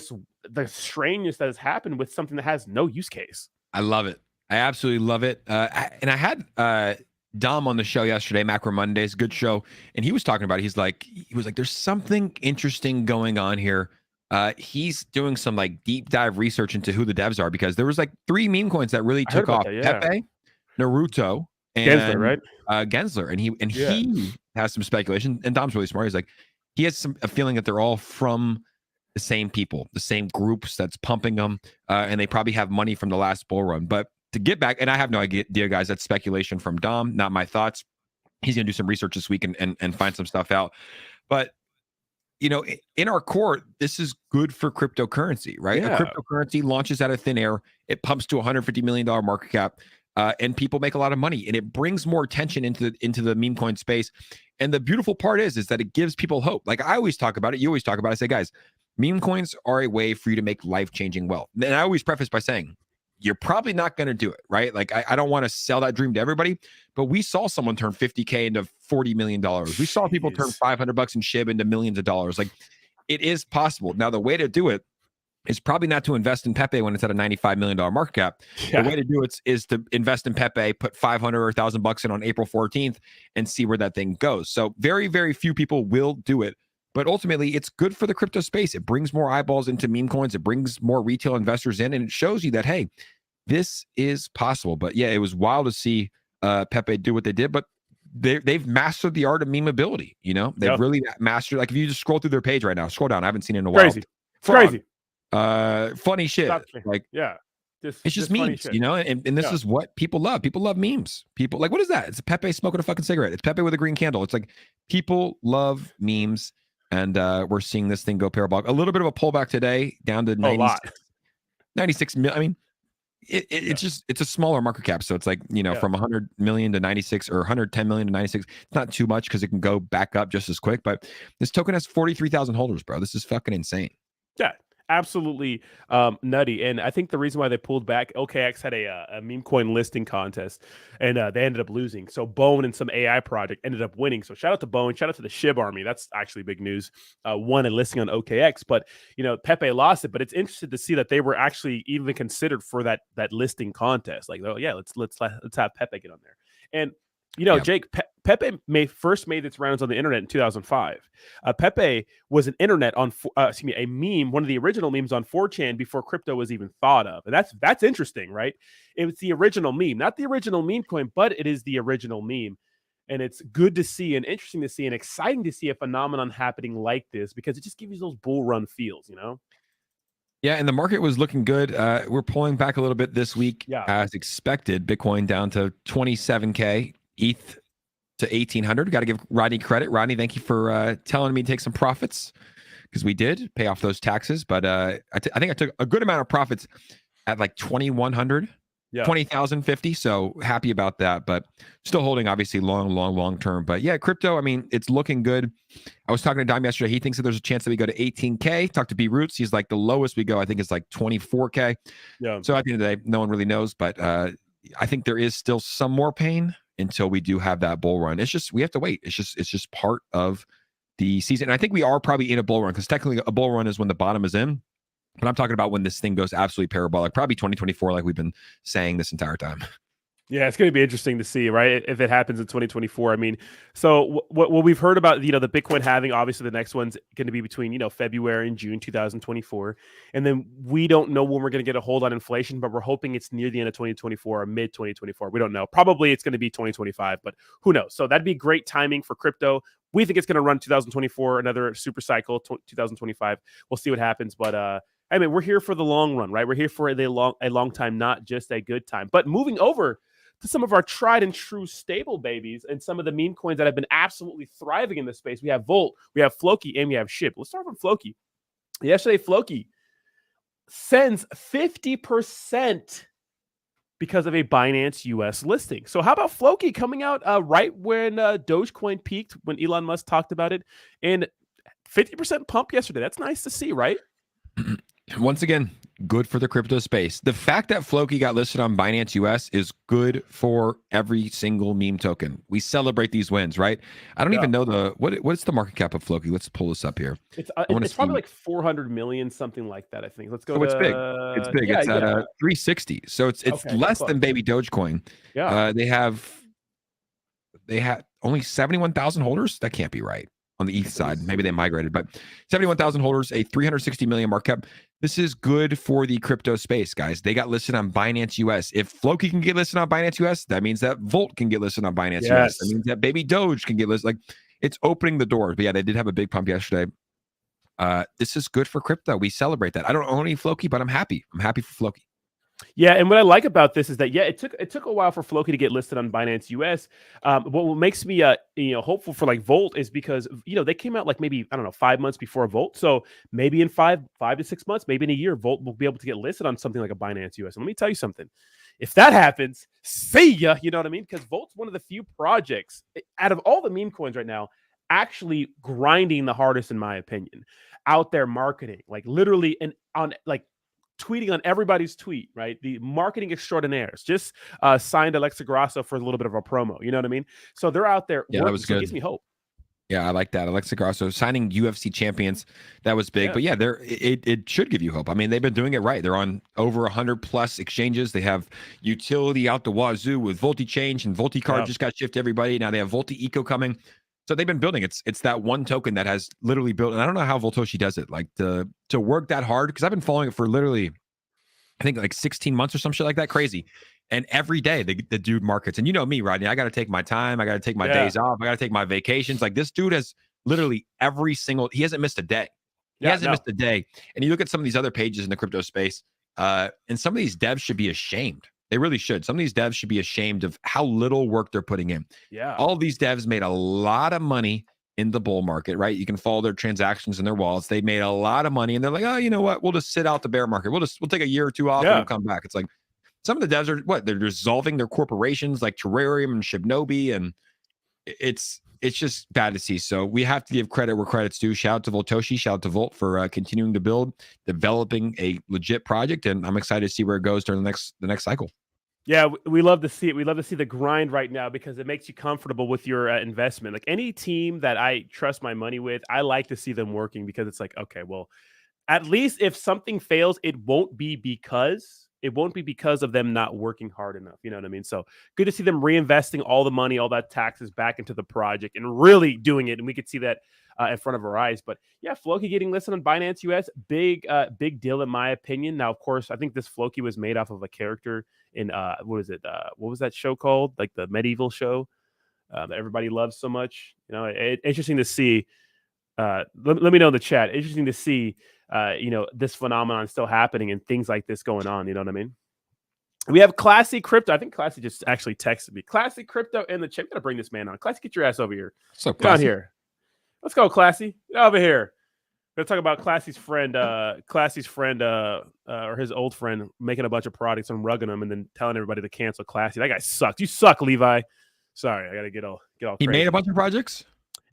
strangeness that has happened with something that has no use case. I love it. I absolutely love it. And I had Dom on the show yesterday, Macro Mondays, good show. And he was talking about it. He was like, there's something interesting going on here. He's doing some like deep dive research into who the devs are because there was like 3 meme coins that really took off. That, yeah. Pepe, Naruto, and Gensler, right? Gensler. And he has some speculation. And Dom's really smart. He's like, he has a feeling that they're all from the same people, the same groups that's pumping them. And they probably have money from the last bull run. But to get back, and I have no idea, guys, that's speculation from Dom, not my thoughts. He's going to do some research this week and find some stuff out. But, in our core, this is good for cryptocurrency, right? Yeah. A cryptocurrency launches out of thin air. It pumps to $150 million market cap, and people make a lot of money. And it brings more attention into the meme coin space. And the beautiful part is that it gives people hope. Like I always talk about it. You always talk about it. I say, guys, meme coins are a way for you to make life-changing wealth. And I always preface by saying, you're probably not going to do it, right? Like, I don't want to sell that dream to everybody, but we saw someone turn 50K into $40 million. We saw people turn $500 in SHIB into millions of dollars. Like, it is possible. Now, the way to do it is probably not to invest in Pepe when it's at a $95 million market cap. Yeah. The way to do it is to invest in Pepe, put $500 or $1,000 in on April 14th and see where that thing goes. So very, very few people will do it. But ultimately, it's good for the crypto space. It brings more eyeballs into meme coins. It brings more retail investors in, and it shows you that, hey, this is possible. But yeah, it was wild to see Pepe do what they did. But they've mastered the art of memeability. They've really mastered. Like if you just scroll through their page right now, scroll down. I haven't seen it in a while. Crazy. Funny shit. Like yeah. It's just funny memes, shit. you know, and this Yeah. is what people love. People love memes. People like, what is that? It's Pepe smoking a fucking cigarette. It's Pepe with a green candle. It's like people love memes, and we're seeing this thing go parabolic. A little bit of a pullback today, down to A lot. 96 million. I mean, it's a smaller market cap, so it's like, you know, from 100 million to 96 or 110 million to 96. It's not too much because it can go back up just as quick. But this token has 43,000 holders, bro. This is fucking insane. Yeah, absolutely nutty. And I think the reason why they pulled back, OKX had a meme coin listing contest, and they ended up losing. So Bone and some AI project ended up winning. So shout out to Bone, shout out to the SHIB army. That's actually big news. Won a listing on OKX, but you know, Pepe lost it. But it's interesting to see that they were actually even considered for that listing contest. Like, oh yeah, let's have Pepe get on there. And you know, Jake, Pepe first made its rounds on the internet in 2005. Pepe was an internet on, a meme, one of the original memes on 4chan before crypto was even thought of. And that's interesting, right? It was the original meme, not the original meme coin, but it is the original meme. And it's good to see and interesting to see and exciting to see a phenomenon happening like this, because it just gives you those bull run feels, you know? Yeah, and the market was looking good. We're pulling back a little bit this week, as expected. Bitcoin down to 27K. ETH to 1,800. Got to give Rodney credit. Rodney, thank you for telling me to take some profits, because we did pay off those taxes. But I think I took a good amount of profits at like 2,100, 20,050. So happy about that. But still holding, obviously, long term. But yeah, crypto, I mean, it's looking good. I was talking to Dime yesterday. He thinks that there's a chance that we go to 18K. Talked to B Roots. He's like, the lowest we go, I think, is like 24K. Yeah. So at the end of the day, no one really knows. But I think there is still some more pain until we do have that bull run. It's just, we have to wait. It's just part of the season. And I think we are probably in a bull run, because technically a bull run is when the bottom is in. But I'm talking about when this thing goes absolutely parabolic, probably 2024, like we've been saying this entire time. Yeah, it's going to be interesting to see, right? If it happens in 2024. I mean, so what we've heard about, you know, the Bitcoin halving, obviously the next one's going to be between, you know, February and June 2024. And then we don't know when we're going to get a hold on inflation, but we're hoping it's near the end of 2024 or mid 2024. We don't know. Probably it's going to be 2025, but who knows? So that'd be great timing for crypto. We think it's going to run 2024, another super cycle, 2025. We'll see what happens. But I mean, we're here for the long run, right? We're here for a long time, not just a good time. But moving over to some of our tried and true stable babies and some of the meme coins that have been absolutely thriving in this space. We have Volt, we have Floki, and we have SHIB. Let's start from Floki. Yesterday, Floki sends 50% because of a Binance US listing. So how about Floki coming out right when Dogecoin peaked, when Elon Musk talked about it, and 50% pump yesterday? That's nice to see, right? Once again, good for the crypto space. The fact that Floki got listed on Binance US is good for every single meme token. We celebrate these wins, right? I don't even know what's the market cap of Floki. Let's pull this up here. It's probably like 400 million, something like that, I think. Let's go. It's big. It's big. It's at 360. So it's less than baby Dogecoin. Yeah. They have only 71,000 holders. That can't be right. On the ETH side, maybe they migrated, but 71,000 holders, a 360 million market cap. This is good for the crypto space, guys. They got listed on Binance US. If Floki can get listed on Binance US, that means that Volt can get listed on Binance US. That means that baby Doge can get listed. Like, it's opening the doors. But yeah, they did have a big pump yesterday. This is good for crypto. We celebrate that. I don't own any Floki, but I'm happy. I'm happy for Floki. Yeah, and what I like about this is that it took a while for Floki to get listed on Binance US. What makes me hopeful for like Volt is because they came out like maybe 5 months before Volt. So maybe in 5 to 6 months, maybe in a year, Volt will be able to get listed on something like a Binance US. And let me tell you something. If that happens, see ya. You know what I mean? Because Volt's one of the few projects out of all the meme coins right now actually grinding the hardest, in my opinion, out there marketing, like literally and on like tweeting on everybody's tweet, right? The marketing extraordinaires just signed Alexa Grasso for a little bit of a promo. You know what I mean? So they're out there. Yeah, that was good. It gives me hope. Yeah, I like that. Alexa Grasso signing UFC champions. That was big. But yeah, it should give you hope. I mean, they've been doing it right. They're on over 100 plus exchanges. They have utility out the wazoo with Volti Change, and Volti Card just got shipped to everybody. Now they have Volti Eco coming. So they've been building. It's that one token that has literally built, and I don't know how Voltoshi does it, like to work that hard, because I've been following it for literally, I think like 16 months or some shit like that. Crazy. And every day the dude markets. And you know me, Rodney, I got to take my time. I got to take my days off. I got to take my vacations. Like, this dude has literally he hasn't missed a day. He hasn't missed a day. And you look at some of these other pages in the crypto space, And some of these devs should be ashamed. They really should. Some of these devs should be ashamed of how little work they're putting in. Yeah. All of these devs made a lot of money in the bull market, right? You can follow their transactions in their wallets. They made a lot of money, and they're like, oh, you know what? We'll just sit out the bear market. We'll take a year or two off and we'll come back. It's like some of the devs are what? They're dissolving their corporations like Terrarium and Shibnobi, and it's just bad to see. So we have to give credit where credit's due. Shout out to Voltoshi, shout out to Volt for continuing to build, developing a legit project, and I'm excited to see where it goes during the next cycle. Yeah, we love to see it. We love to see the grind right now because it makes you comfortable with your investment. Like any team that I trust my money with, I like to see them working because it's like, okay, well, at least if something fails, it won't be because of them not working hard enough. You know what I mean? So good to see them reinvesting all the money, all that taxes back into the project and really doing it. And we could see that in front of our eyes. But yeah, Floki getting listed on Binance US, big deal in my opinion. Now, of course, I think this Floki was made off of a character in what was it? What was that show called? Like the medieval show that everybody loves so much. You know, interesting to see. Let me know in the chat. Interesting to see, this phenomenon still happening and things like this going on. You know what I mean? We have Classy Crypto. I think Classy just actually texted me. Classy Crypto in the chat. Gotta bring this man on. Classy, get your ass over here. So Get on here. Let's go, Classy. Get over here. We're gonna talk about Classy's friend, or his old friend making a bunch of products and rugging them and then telling everybody to cancel Classy. That guy sucks. You suck, Levi. Sorry, I gotta get all He crazy. made a bunch of projects?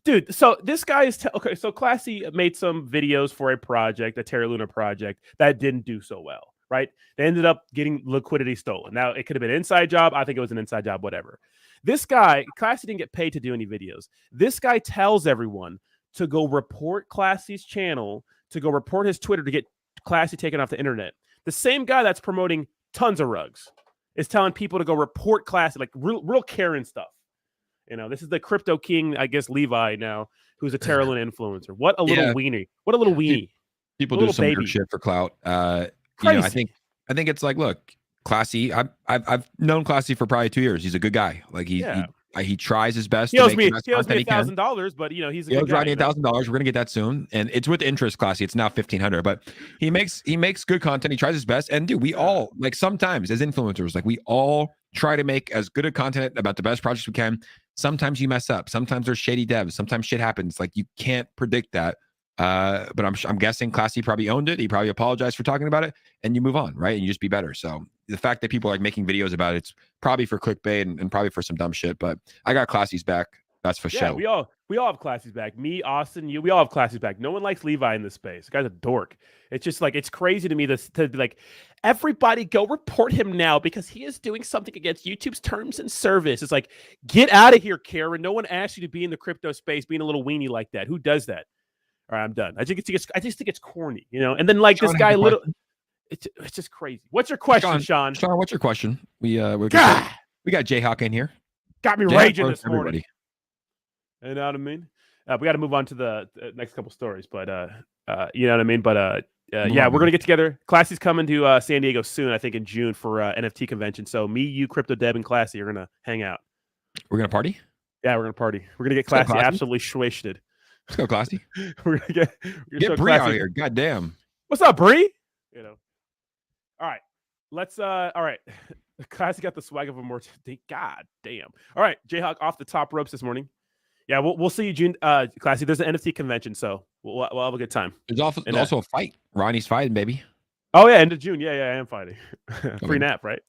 Dude, so this guy is okay. So Classy made some videos for a project, a Terra Luna project that didn't do so well, right? They ended up getting liquidity stolen. Now it could have been an inside job. I think it was an inside job, whatever. This guy, Classy didn't get paid to do any videos. This guy tells everyone to go report Classy's channel, to go report his Twitter to get Classy taken off the internet. The same guy that's promoting tons of rugs is telling people to go report Classy, like real Karen stuff. You know, this is the crypto king, I guess, Levi now, who's a Terra Luna influencer. What a little weenie. What a little weenie. People do some weird shit for clout. Crazy. I think it's like, look, Classy. I've known Classy for probably 2 years. He's a good guy. Like he tries his best. He owes to me make $1,000, but he's a good guy. $1,000. We're gonna get that soon, and it's with interest, Classy. It's now $1,500, but he makes good content. He tries his best, and dude, we all like sometimes as influencers, like we all try to make as good a content about the best projects we can. Sometimes you mess up. Sometimes there's shady devs. Sometimes shit happens. Like you can't predict that. But I'm guessing Classy probably owned it. He probably apologized for talking about it, and you move on, right? And you just be better. So the fact that people are like making videos about it's probably for clickbait and probably for some dumb shit. But I got Classy's back. That's for sure. We all have Classy's back. Me, Austin, you. We all have Classy's back. No one likes Levi in this space. The guy's a dork. It's just like it's crazy to me to be like, everybody go report him now because he is doing something against YouTube's terms and service. It's like, get out of here, Karen. No one asked you to be in the crypto space, being a little weenie like that. Who does that? All right, I'm done. I just think it's corny, And then like Sean, this guy, it's just crazy. What's your question, Sean? Sean, what's your question? We got Jayhawk in here. Got me Jayhawk raging this morning. everybody. You know what I mean? We got to move on to the next couple stories, but you know what I mean. But yeah, we're gonna get together. Classy's coming to San Diego soon, I think in June for NFT convention. So me, you, Crypto Deb, and Classy are gonna hang out. We're gonna party. Yeah, we're gonna party. We're gonna get Classy absolutely shwasted. Let's go, Classy. We're gonna get Bree out of here. God damn. What's up, Bree? All right. Let's all right. Classy got the swag of a more God damn. All right, Jayhawk off the top ropes this morning. Yeah, we'll see you June. Classy, there's an NFT convention, so we'll have a good time. There's also a fight. Ronnie's fighting, baby. Oh yeah, end of June. Yeah, I am fighting. Free nap, right?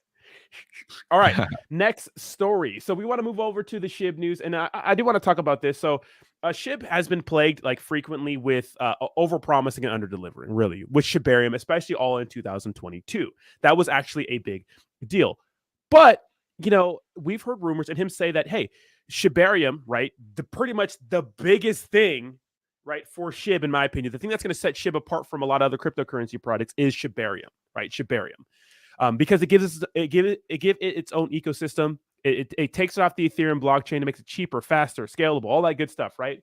All right, next story. So we want to move over to the SHIB news, and I do want to talk about this. So SHIB has been plagued like frequently with over-promising and under-delivering, really, with Shibarium, especially all in 2022. That was actually a big deal. But, we've heard rumors and him say that, hey, Shibarium, right, pretty much the biggest thing, right, for SHIB, in my opinion, the thing that's going to set SHIB apart from a lot of other cryptocurrency products is Shibarium, right, Shibarium. Because it gives it its own ecosystem. It takes it off the Ethereum blockchain to make it cheaper, faster, scalable, all that good stuff, right?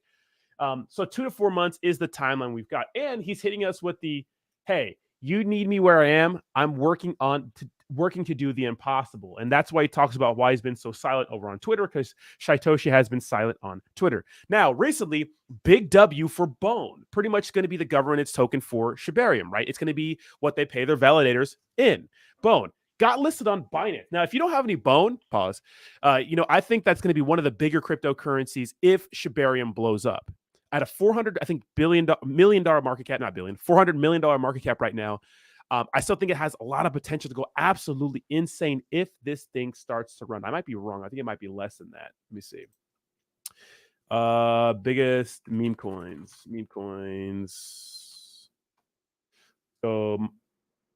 So 2 to 4 months is the timeline we've got. And he's hitting us with the, hey, you need me where I am. I'm working on working to do the impossible. And that's why he talks about why he's been so silent over on Twitter, because Shytoshi has been silent on Twitter. Now, recently, big W for Bone. Pretty much going to be the governance token for Shibarium, right? It's going to be what they pay their validators in. Bone got listed on Binance. Now, if you don't have any Bone, pause. I think that's going to be one of the bigger cryptocurrencies if Shibarium blows up. At a $400 million market cap, not billion, $400 million market cap right now. I still think it has a lot of potential to go absolutely insane if this thing starts to run. I might be wrong. I think it might be less than that. Let me see. Biggest meme coins. So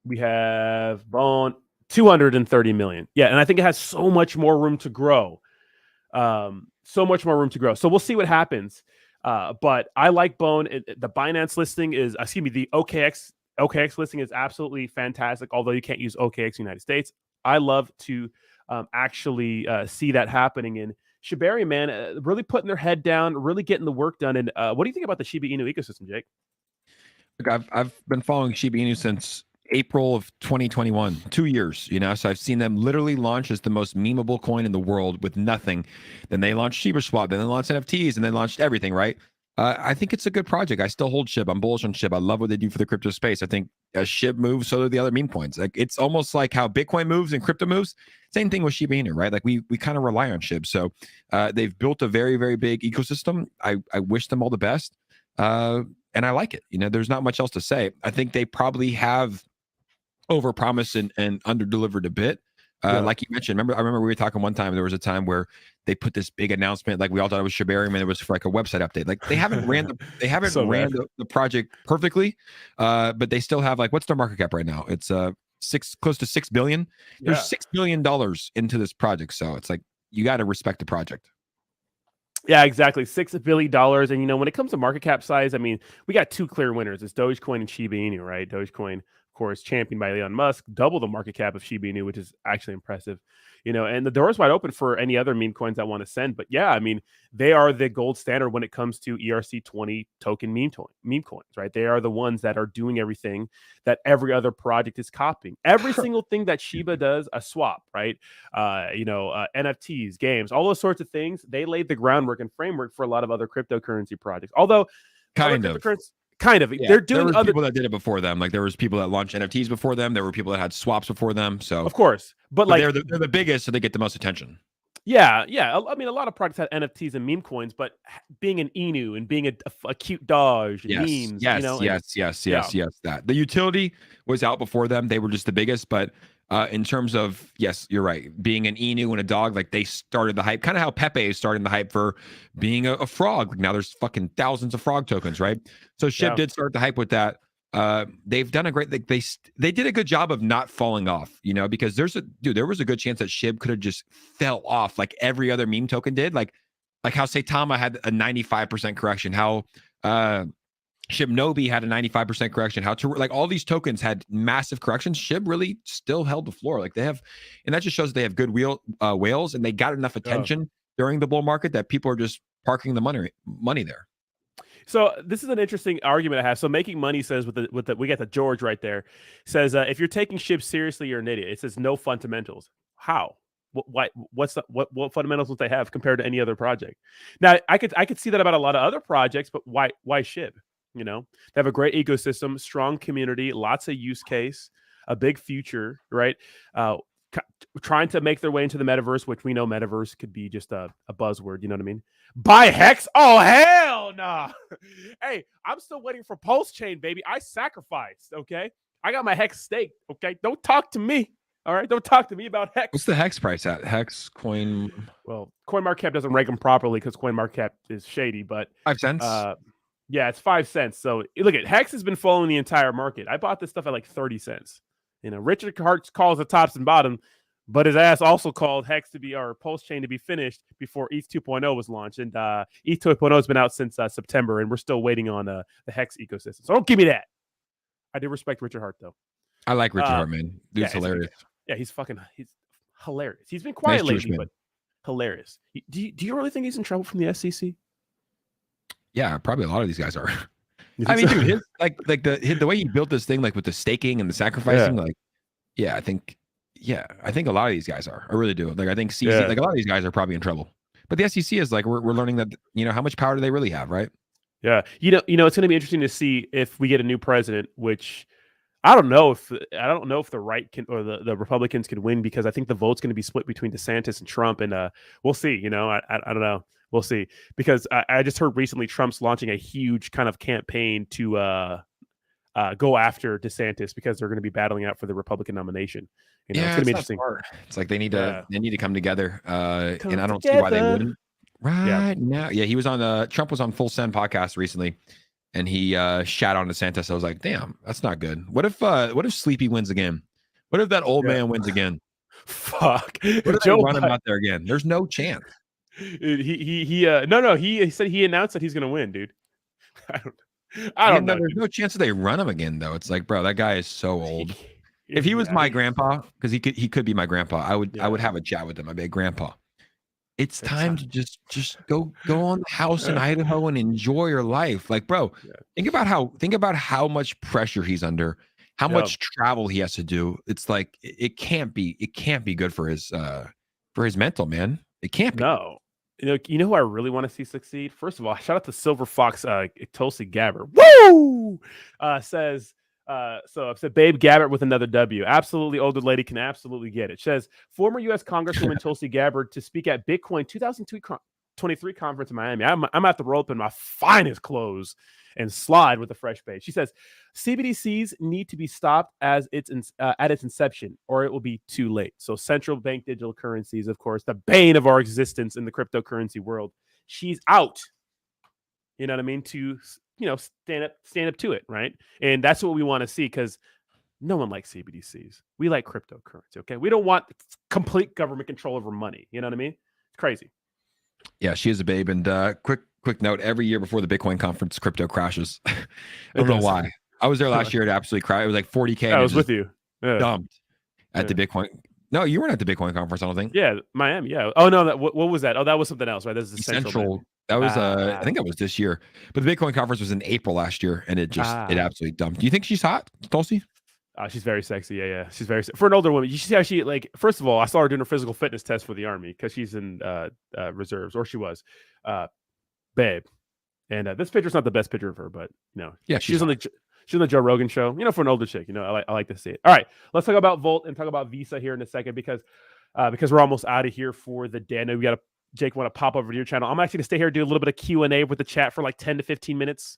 we have Bone, 230 million. Yeah, and I think it has so much more room to grow. So we'll see what happens. But I like Bone. The Binance listing is, the OKX listing is absolutely fantastic, although you can't use OKX United States. I love to actually see that happening in Shibarium, man, really putting their head down, really getting the work done. And what do you think about the Shiba Inu ecosystem, Jake? Look, I've been following Shiba Inu since April of 2021, 2 years, so I've seen them literally launch as the most memeable coin in the world with nothing. Then they launched Shiba Swap, then they launched NFTs, and then launched everything, right? I think it's a good project. I still hold SHIB. I'm bullish on SHIB. I love what they do for the crypto space. I think as SHIB moves, so do the other meme coins. Like, it's almost like how Bitcoin moves and crypto moves. Same thing with Shiba Inu, right? Like, we kind of rely on SHIB. So they've built a very, very big ecosystem. I wish them all the best. And I like it. There's not much else to say. I think they probably have overpromised and underdelivered a bit. Like you mentioned, I remember we were talking one time. There was a time where they put this big announcement, like we all thought it was Shibarium, and it was for like a website update. Like, they haven't ran the project perfectly, but they still have, like, what's their market cap right now? It's close to $6 billion. There's $6 billion into this project, so it's like, you got to respect the project. Yeah, exactly. $6 billion. And, when it comes to market cap size, I mean, we got two clear winners. It's Dogecoin and Shiba Inu, right? Dogecoin, of course, championed by Elon Musk, double the market cap of Shiba Inu, which is actually impressive. And the door is wide open for any other meme coins that want to send. But yeah, I mean, they are the gold standard when it comes to ERC20 token meme coins, right? They are the ones that are doing everything that every other project is copying. Every single thing that Shiba does, a swap, right? NFTs, games, all those sorts of things. They laid the groundwork and framework for a lot of other cryptocurrency projects. Although, Kind of. Yeah, they're doing there were people that did it before them. Like, there was people that launched NFTs before them. There were people that had swaps before them. So of course, but like, they're the biggest, so they get the most attention. Yeah. I mean, a lot of products have NFTs and meme coins, but being an Inu and being a cute dog, memes, yes, that the utility was out before them. They were just the biggest, but in terms of, yes, you're right. Being an Inu and a dog, like, they started the hype, kind of how Pepe is starting the hype for being a frog. Like, now there's fucking thousands of frog tokens, right? So SHIB did start the hype with that. They've done a great, like, they did a good job of not falling off, because there was a good chance that SHIB could have just fell off like every other meme token did. Like how Saitama had a 95% correction, how Shibnobi had a 95% correction. Like, all these tokens had massive corrections. SHIB really still held the floor. Like, they have, and that just shows they have good whales, and they got enough attention during the bull market that people are just parking the money there. So this is an interesting argument I have. So Making Money says with the we got the George right there, says if you're taking SHIB seriously, you're an idiot. It says no fundamentals. How? What fundamentals would they have compared to any other project? Now, I could see that about a lot of other projects, but why SHIB? They have a great ecosystem, strong community, lots of use case, a big future, right? Trying to make their way into the metaverse, which we know metaverse could be just a buzzword. You know what I mean? Buy Hex? Oh, hell nah. Hey, I'm still waiting for Pulse Chain, baby. I sacrificed, okay? I got my Hex stake, okay? Don't talk to me, all right? Don't talk to me about Hex. What's the Hex price at? Hex coin? Well, CoinMarketCap doesn't rank them properly because CoinMarketCap is shady, but 5 cents? Yeah, it's 5 cents. So look at Hex has been following the entire market. I bought this stuff at like 30 cents. Richard Hart calls the tops and bottom, but his ass also called Hex to be our Pulse Chain to be finished before ETH 2.0 was launched. And ETH 2.0 has been out since September, and we're still waiting on the Hex ecosystem. So don't give me that. I do respect Richard Hart, though. I like Richard Hart, man. Dude's hilarious. He's hilarious. He's been quiet lately, man. But hilarious. Do you really think he's in trouble from the SEC? Yeah, probably a lot of these guys are. I mean, dude, the way he built this thing, like with the staking and the sacrificing, I think yeah, I think a lot of these guys are. I really do. Like I think CZ, like a lot of these guys are probably in trouble. But the SEC is like we're learning that how much power do they really have, right? Yeah, it's going to be interesting to see if we get a new president, which I don't know if the right can or the Republicans can win, because I think the vote's going to be split between DeSantis and Trump, and we'll see. I don't know. We'll see, because I just heard recently Trump's launching a huge kind of campaign to go after DeSantis because they're going to be battling out for the Republican nomination. It's going to be interesting. It's like they need to come together, and I don't see why they wouldn't. Right now, he was on Trump was on Full Send podcast recently, and he shat on DeSantis. I was like, damn, that's not good. What if Sleepy wins again? What if that old man wins again? Fuck. What if Joe run him out there again? There's no chance. He said he announced that he's gonna win, dude. I don't know. There's no chance that they run him again, though. It's like, bro, that guy is so old. If he was my grandpa, because he could be my grandpa, I would have a chat with him. I'd be like, grandpa, it's time to just go on the house in Idaho and enjoy your life. Like, bro, think about how much pressure he's under, how much travel he has to do. It's like it can't be good for his mental, man. It can't be. No. You know who I really want to see succeed? First of all, shout out to Silver Fox Tulsi Gabbard. Woo! Says so I've said Babe Gabbard with another W. Absolutely, older lady can absolutely get it. Says former U.S. Congresswoman Tulsi Gabbard to speak at Bitcoin 2023 conference in Miami. I'm at the roll up in my finest clothes and slide with a fresh page. She says CBDCs need to be stopped at its inception, or it will be too late. So central bank digital currencies, of course, the bane of our existence in the cryptocurrency world. She's out. You know what I mean? To stand up to it, right? And that's what we want to see, because no one likes CBDCs. We like cryptocurrency. Okay, we don't want complete government control over money. You know what I mean? It's crazy. Yeah, she is a babe. And quick note: every year before the Bitcoin conference, crypto crashes. I don't know why. I was there last year. It absolutely crashed. It was like 40K. I was with you. Dumped at the Bitcoin. No, you weren't at the Bitcoin conference, I don't think. Yeah, Miami. Yeah. Oh no, what was that? Oh, that was something else, right? This is the Central. That was I think that was this year. But the Bitcoin conference was in April last year, and it absolutely dumped. Do you think she's hot, Tulsi? She's very sexy. Yeah. She's very for an older woman. You see how she, like, first of all, I saw her doing her physical fitness test for the Army because she's in reserves, or she was. Babe. And this picture's not the best picture of her, but she's on the Joe Rogan show. For an older chick, I like to see it. All right, let's talk about Volt and talk about Visa here in a second, because we're almost out of here for the day. I know Jake want to pop over to your channel. I'm actually gonna stay here, do a little bit of Q&A with the chat for like 10 to 15 minutes,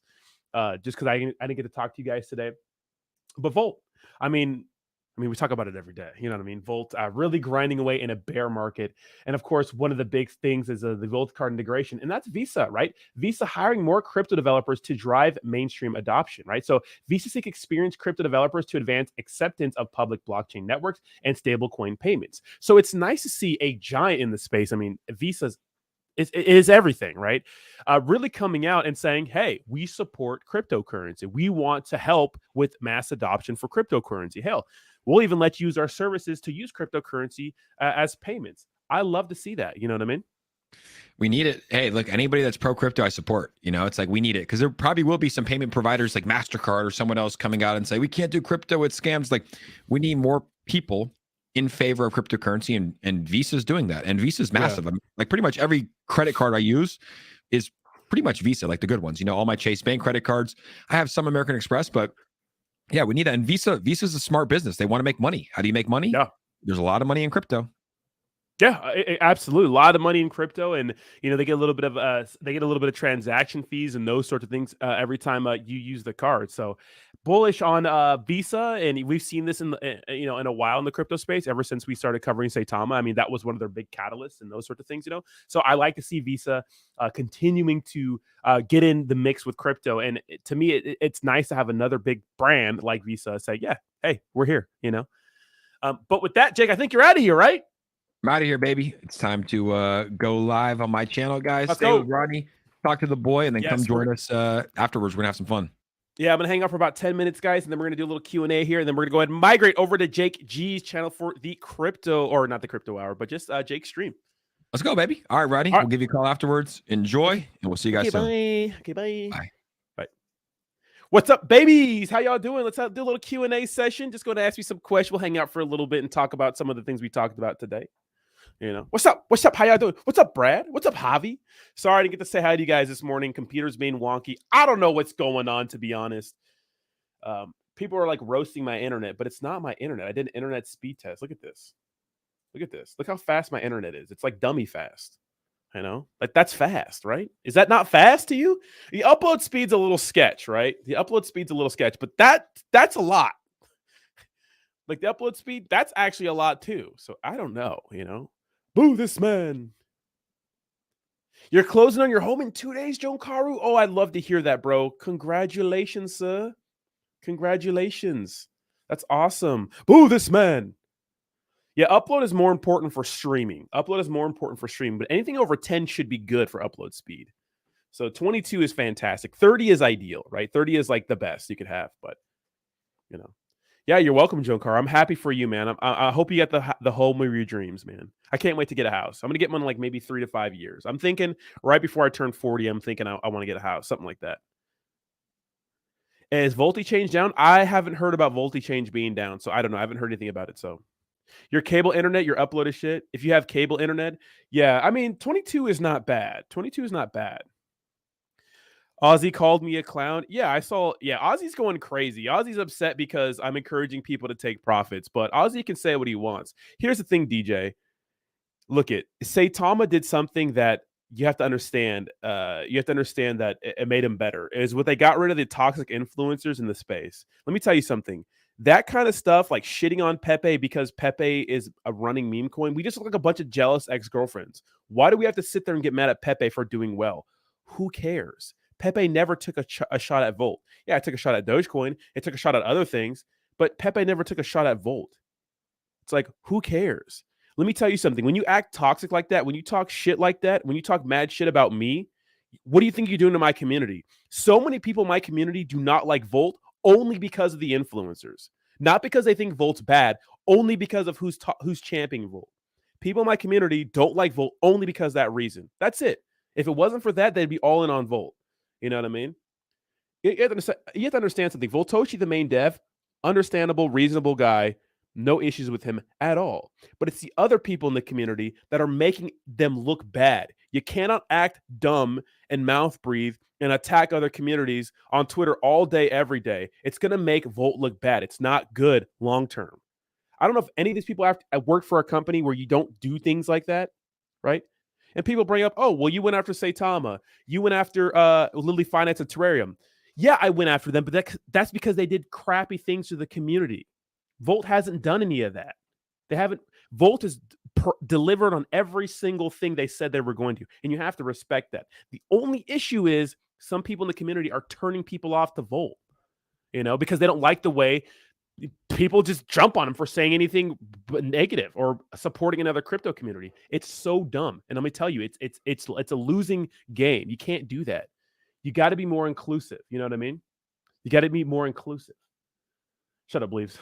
just because I didn't get to talk to you guys today. But Volt, I mean, we talk about it every day. You know what I mean? Volt really grinding away in a bear market. And of course, one of the big things is the Volt card integration. And that's Visa, right? Visa hiring more crypto developers to drive mainstream adoption, right? So Visa seek experienced crypto developers to advance acceptance of public blockchain networks and stablecoin payments. So it's nice to see a giant in the space. I mean, Visa's it is everything, right? Really coming out and saying, hey, we support cryptocurrency. We want to help with mass adoption for cryptocurrency. Hell, we'll even let you use our services to use cryptocurrency as payments. I love to see that. You know what I mean? We need it. Hey, look, anybody that's pro crypto, I support. It's like we need it, because there probably will be some payment providers like MasterCard or someone else coming out and say, we can't do crypto, it's scams. Like, we need more people in favor of cryptocurrency, and Visa's doing that. And Visa's massive. Yeah. Like pretty much every credit card I use is pretty much Visa, like the good ones. All my Chase Bank credit cards. I have some American Express, but yeah, we need that. And Visa's a smart business. They want to make money. How do you make money? Yeah. There's a lot of money in crypto. Yeah, absolutely. A lot of money in crypto, and they get a little bit of transaction fees and those sorts of things every time you use the card. So bullish on Visa, and we've seen this in a while in the crypto space ever since we started covering Saitama. I mean, that was one of their big catalysts and those sorts of things. So I like to see Visa continuing to get in the mix with crypto, and to me, it's nice to have another big brand like Visa say, yeah, hey, we're here. But with that, Jake, I think you're out of here, right? I'm out of here, baby. It's time to go live on my channel, guys. Let's Stay go. With Rodney, talk to the boy, and then come join us afterwards. We're gonna have some fun. Yeah, I'm gonna hang out for about 10 minutes, guys, and then we're gonna do a little Q&A here, and then we're gonna go ahead and migrate over to Jake G's channel for the crypto, or not the crypto hour, but just Jake's stream. Let's go, baby. All right, Rodney. We'll give you a call afterwards. Enjoy, and we'll see you guys soon. Bye. Okay, bye. Bye. Bye. What's up, babies? How y'all doing? Let's do a little Q&A session. Just going to ask you some questions. We'll hang out for a little bit and talk about some of the things we talked about today. You know, what's up? What's up? How y'all doing? What's up, Brad? What's up, Javi? Sorry I didn't get to say hi to you guys this morning. Computer's being wonky. I don't know what's going on, to be honest. People are like roasting my internet, but it's not my internet. I did an internet speed test. Look at this. Look at this. Look how fast my internet is. It's like dummy fast. You know, like that's fast, right? Is that not fast to you? The upload speed's a little sketch, right? The upload speed's a little sketch, but that's a lot. Like the upload speed, that's actually a lot too. So I don't know, you know. Boo this man. You're closing on your home in 2 days, Joan Karu? Oh, I'd love to hear that, bro. Congratulations, sir. Congratulations. That's awesome. Boo this man. Yeah, upload is more important for streaming. Upload is more important for streaming, but anything over 10 should be good for upload speed. So 22 is fantastic. 30 is ideal, right? 30 is like the best you could have, but you know. Yeah, you're welcome, Joan Carr. I'm happy for you, man. I hope you get the home of your dreams, man. I can't wait to get a house. I'm going to get one in like maybe 3 to 5 years. I'm thinking right before I turn 40, I'm thinking I want to get a house, something like that. Is VoltiChange down? I haven't heard about VoltiChange being down, so I don't know. I haven't heard anything about it, so. Your cable internet, your upload is shit. If you have cable internet, yeah, I mean, 22 is not bad. 22 is not bad. Ozzy called me a clown. Yeah, I saw. Yeah, Ozzy's going crazy. Ozzy's upset because I'm encouraging people to take profits, but Ozzy can say what he wants. Here's the thing, DJ. Look, Saitama did something that you have to understand. You have to understand that it made him better. Is what they got rid of the toxic influencers in the space. Let me tell you something. That kind of stuff, like shitting on Pepe because Pepe is a running meme coin, we just look like a bunch of jealous ex-girlfriends. Why do we have to sit there and get mad at Pepe for doing well? Who cares? Pepe never took a shot at Volt. Yeah, it took a shot at Dogecoin. It took a shot at other things, but Pepe never took a shot at Volt. It's like, who cares? Let me tell you something. When you act toxic like that, when you talk shit like that, when you talk mad shit about me, what do you think you're doing to my community? So many people in my community do not like Volt only because of the influencers. Not because they think Volt's bad, only because of who's championing Volt. People in my community don't like Volt only because of that reason. That's it. If it wasn't for that, they'd be all in on Volt. You know what I mean? You have to understand something. Voltoshi, the main dev, understandable, reasonable guy, no issues with him at all. But it's the other people in the community that are making them look bad. You cannot act dumb and mouth breathe and attack other communities on Twitter all day, every day. It's going to make Volt look bad. It's not good long term. I don't know if any of these people have work for a company where you don't do things like that, right? And people bring up, oh, well, you went after Saitama. You went after Lily Finance and Terrarium. Yeah, I went after them, but that's because they did crappy things to the community. Volt hasn't done any of that. They haven't. Volt has delivered on every single thing they said they were going to, and you have to respect that. The only issue is some people in the community are turning people off to Volt, you know, because they don't like the way people just jump on them for saying anything negative or supporting another crypto community. It's so dumb, and let me tell you, it's a losing game. You can't do that. You got to be more inclusive. You know what I mean? You got to be more inclusive. Shut up, Bleeves.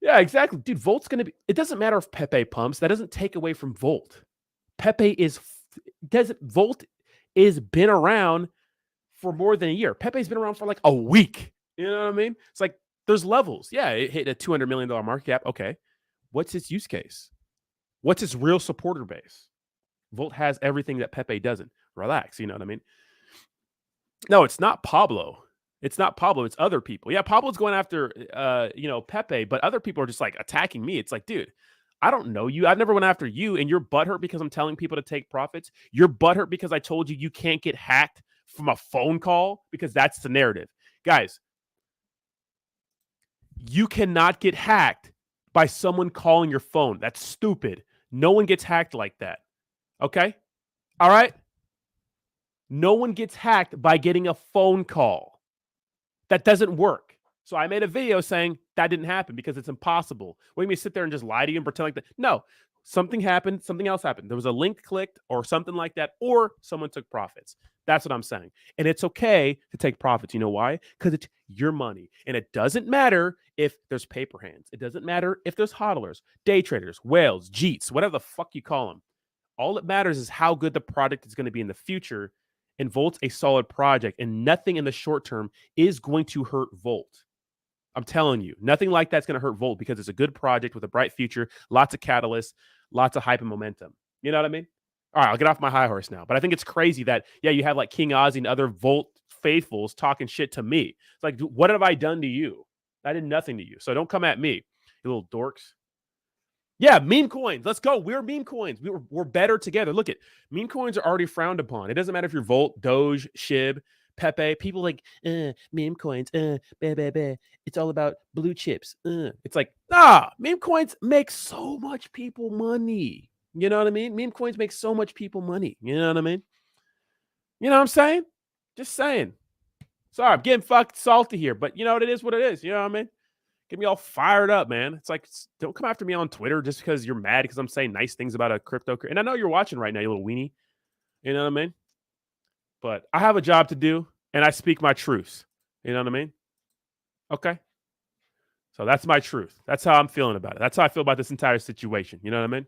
Yeah, exactly. Dude, Volt's going to be... It doesn't matter if Pepe pumps. That doesn't take away from Volt. Volt is been around for more than a year. Pepe's been around for like a week. You know what I mean? It's like there's levels. Yeah, it hit a $200 million market cap. Okay. What's its use case? What's its real supporter base? Volt has everything that Pepe doesn't. Relax. You know what I mean? No, it's not Pablo. It's not Pablo. It's other people. Yeah, Pablo's going after, Pepe, but other people are just like attacking me. It's like, dude, I don't know you. I've never went after you, and you're butthurt because I'm telling people to take profits. You're butthurt because I told you can't get hacked from a phone call because that's the narrative. Guys, you cannot get hacked by someone calling your phone. That's stupid. No one gets hacked like that. Okay? All right? No one gets hacked by getting a phone call. That doesn't work. So I made a video saying that didn't happen because it's impossible. What do you mean sit there and just lie to you and pretend like that? No, something happened. Something else happened. There was a link clicked or something like that, or someone took profits. That's what I'm saying. And it's okay to take profits. You know why? Because it's your money. And it doesn't matter if there's paper hands. It doesn't matter if there's hodlers, day traders, whales, jeets, whatever the fuck you call them. All that matters is how good the product is going to be in the future. and Volt's a solid project, and nothing in the short term is going to hurt Volt. I'm telling you, nothing like that's going to hurt Volt because it's a good project with a bright future, lots of catalysts, lots of hype and momentum. You know what I mean? All right, I'll get off my high horse now. But I think it's crazy that, yeah, you have like King Ozzy and other Volt faithfuls talking shit to me. It's like, what have I done to you? I did nothing to you. So don't come at me, you little dorks. Yeah, meme coins. Let's go. We're meme coins. We're better together. Look at meme coins are already frowned upon. It doesn't matter if you're Volt, Doge, SHIB, Pepe. People like meme coins. It's all about blue chips. It's like, meme coins make so much people money. You know what I mean? Meme coins make so much people money. You know what I mean? You know what I'm saying? Just saying. Sorry, I'm getting fucked salty here, but you know what it is? What it is. You know what I mean? Get me all fired up, man. It's like, don't come after me on Twitter just because you're mad because I'm saying nice things about a crypto. And I know you're watching right now, you little weenie. You know what I mean? But I have a job to do, and I speak my truths. You know what I mean? Okay. So that's my truth. That's how I'm feeling about it. That's how I feel about this entire situation. You know what I mean?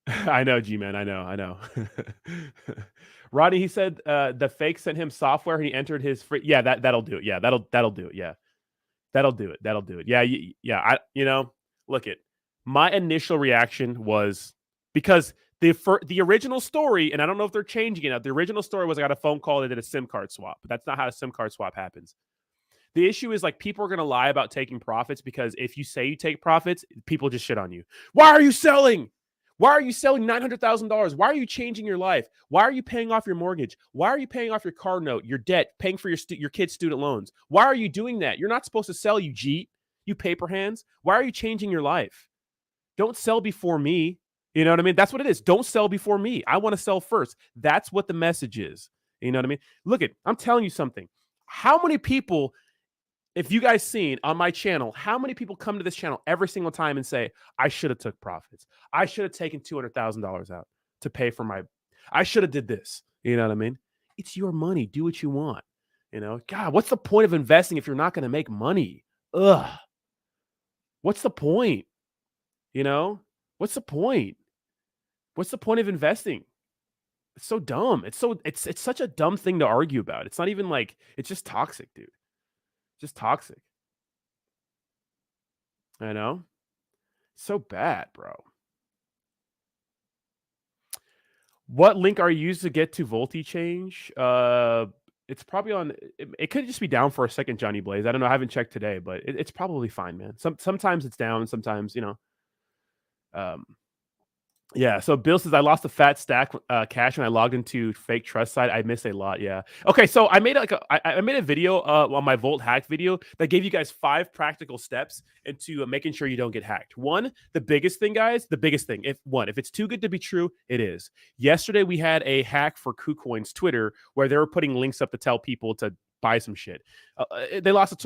I know, G-Man. I know. Rodney, he said the fake sent him software and he entered his free. Yeah, that'll do it. Yeah, that'll do it. Yeah, that'll do it. Yeah. Look it. My initial reaction was because the original story, and I don't know if they're changing it now. The original story was I got a phone call. They did a SIM card swap, but that's not how a SIM card swap happens. The issue is like people are going to lie about taking profits because if you say you take profits, people just shit on you. Why are you selling? Why are you selling $900,000? Why are you changing your life? Why are you paying off your mortgage? Why are you paying off your car note, your debt, paying for your kids' student loans? Why are you doing that? You're not supposed to sell, you Jeet, you paper hands. Why are you changing your life? Don't sell before me. You know what I mean? That's what it is. Don't sell before me. I want to sell first. That's what the message is. You know what I mean? Look I'm telling you something. How many people, if you guys seen on my channel, how many people come to this channel every single time and say, I should have took profits. I should have taken $200,000 out to pay for I should have did this. You know what I mean? It's your money. Do what you want. You know, God, what's the point of investing if you're not going to make money? Ugh. What's the point? You know, what's the point? What's the point of investing? It's so dumb. It's such a dumb thing to argue about. It's not even like, it's just toxic, dude. Just toxic. I know. So bad, bro. What link are you used to get to Volti change? It's probably on. It could just be down for a second, Johnny Blaze. I don't know. I haven't checked today, but it's probably fine, man. Sometimes it's down. Sometimes, you know. Yeah, so Bill says I lost a fat stack cash when I logged into fake trust site. I missed a lot. Yeah. Okay, so I made I made a video on my Volt hack video that gave you guys 5 practical steps into making sure you don't get hacked. One, the biggest thing, guys, if it's too good to be true, it is. Yesterday we had a hack for KuCoin's Twitter where they were putting links up to tell people to buy some shit. They lost,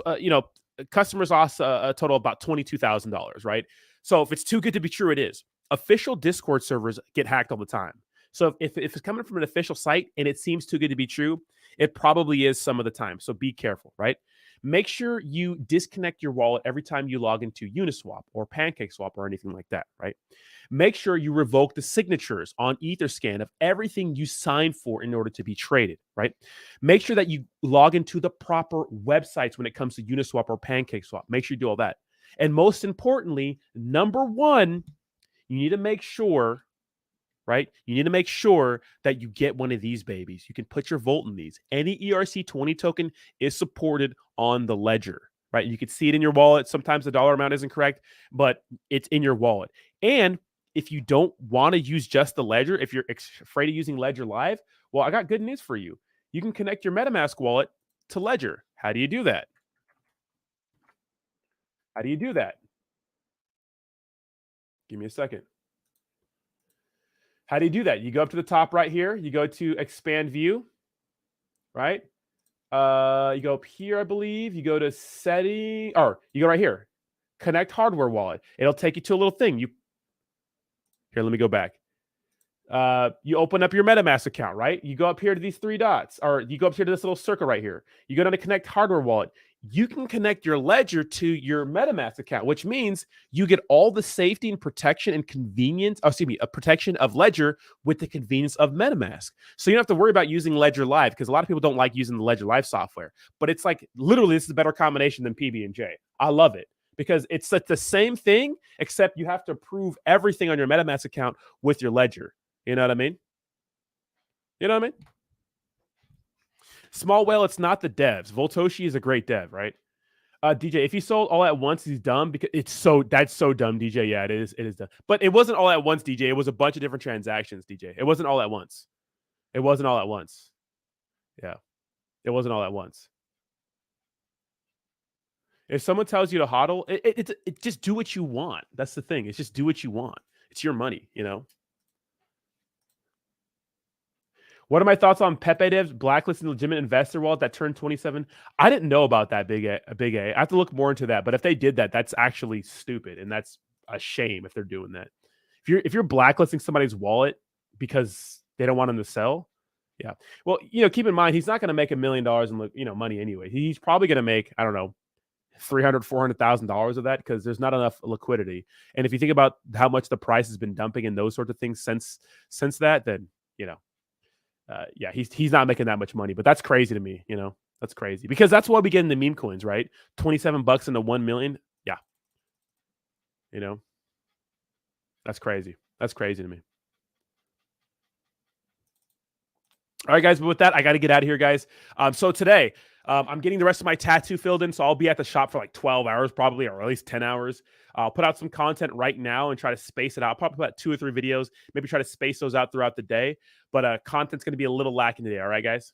customers lost a total of about $22,000, right? So if it's too good to be true, it is. Official Discord servers get hacked all the time. So if it's coming from an official site and it seems too good to be true, it probably is some of the time. So be careful, right? Make sure you disconnect your wallet every time you log into Uniswap or PancakeSwap or anything like that, right? Make sure you revoke the signatures on Etherscan of everything you signed for in order to be traded, right? Make sure that you log into the proper websites when it comes to Uniswap or PancakeSwap. Make sure you do all that. And most importantly, number one, you need to make sure, right? You need to make sure that you get one of these babies. You can put your Volt in these. Any ERC20 token is supported on the ledger, right? You can see it in your wallet. Sometimes the dollar amount isn't correct, but it's in your wallet. And if you don't want to use just the ledger, if you're afraid of using Ledger Live, well, I got good news for you. You can connect your MetaMask wallet to Ledger. How do you do that? Give me a second. How do you do that? You go up to the top right here. You go to expand view, right? You go up here, I believe. You go to setting, or you go right here. Connect hardware wallet. It'll take you to a little thing. Here, let me go back. You open up your MetaMask account, right? You go up here to these 3 dots, or you go up here to this little circle right here. You go down to connect hardware wallet. you can connect your ledger to your MetaMask account, which means you get all the safety and protection and convenience, a protection of Ledger with the convenience of MetaMask. So you don't have to worry about using Ledger Live, because a lot of people don't like using the Ledger Live software. But it's like, literally, this is a better combination than PB&J. I love it because it's like the same thing, except you have to approve everything on your MetaMask account with your Ledger. You know what I mean? You know what I mean? Small whale, it's not the devs. Voltoshi is a great dev, right? DJ, if he sold all at once, he's dumb, because that's so dumb, DJ. Yeah, it is dumb. But it wasn't all at once, DJ. It was a bunch of different transactions, DJ. It wasn't all at once. It wasn't all at once. Yeah. It wasn't all at once. If someone tells you to hodl, it just do what you want. That's the thing. It's just do what you want. It's your money, you know? What are my thoughts on Pepe devs blacklisting legitimate investor wallet that turned 27? I didn't know about that, big A. I have to look more into that. But if they did that, that's actually stupid, and that's a shame if they're doing that. If you're blacklisting somebody's wallet because they don't want them to sell, yeah. Well, keep in mind, he's not going to make $1 million in money anyway. He's probably going to make, I don't know, $300,000, $400,000 of that, because there's not enough liquidity. And if you think about how much the price has been dumping and those sorts of things since that, then yeah, he's not making that much money. But that's crazy to me. That's crazy, because that's why we get in the meme coins, right? $27 into 1 million. Yeah, that's crazy. That's crazy to me. All right, guys. But with that, I got to get out of here, guys. So today, I'm getting the rest of my tattoo filled in, so I'll be at the shop for like 12 hours probably, or at least 10 hours. I'll put out some content right now and try to space it out. I'll probably put out 2 or 3 videos, maybe try to space those out throughout the day. But content's going to be a little lacking today. All right, guys?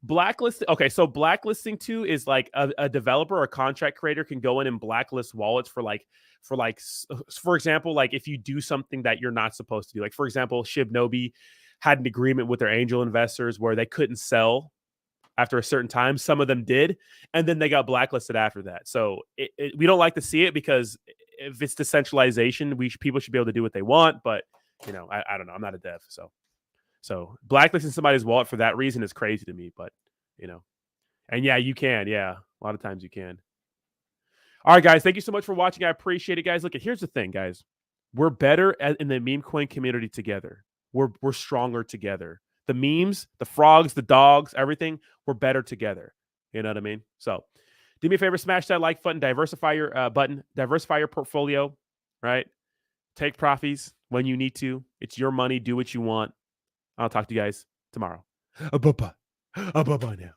Blacklisting. Okay, so blacklisting too is like a developer or contract creator can go in and blacklist wallets for example, like if you do something that you're not supposed to do. Like, for example, SHIB had an agreement with their angel investors where they couldn't sell after a certain time. Some of them did, and then they got blacklisted after that. So we don't like to see it, because if it's decentralization, people should be able to do what they want. But I don't know. I'm not a dev, so blacklisting somebody's wallet for that reason is crazy to me. But and yeah, you can. Yeah, a lot of times you can. All right, guys. Thank you so much for watching. I appreciate it, guys. Look, here's the thing, guys. We're better in the meme coin community together. We're stronger together. The memes, the frogs, the dogs, everything, we're better together. You know what I mean? So do me a favor, smash that like button, diversify your portfolio, right? Take profits when you need to. It's your money. Do what you want. I'll talk to you guys tomorrow. Bye-bye now.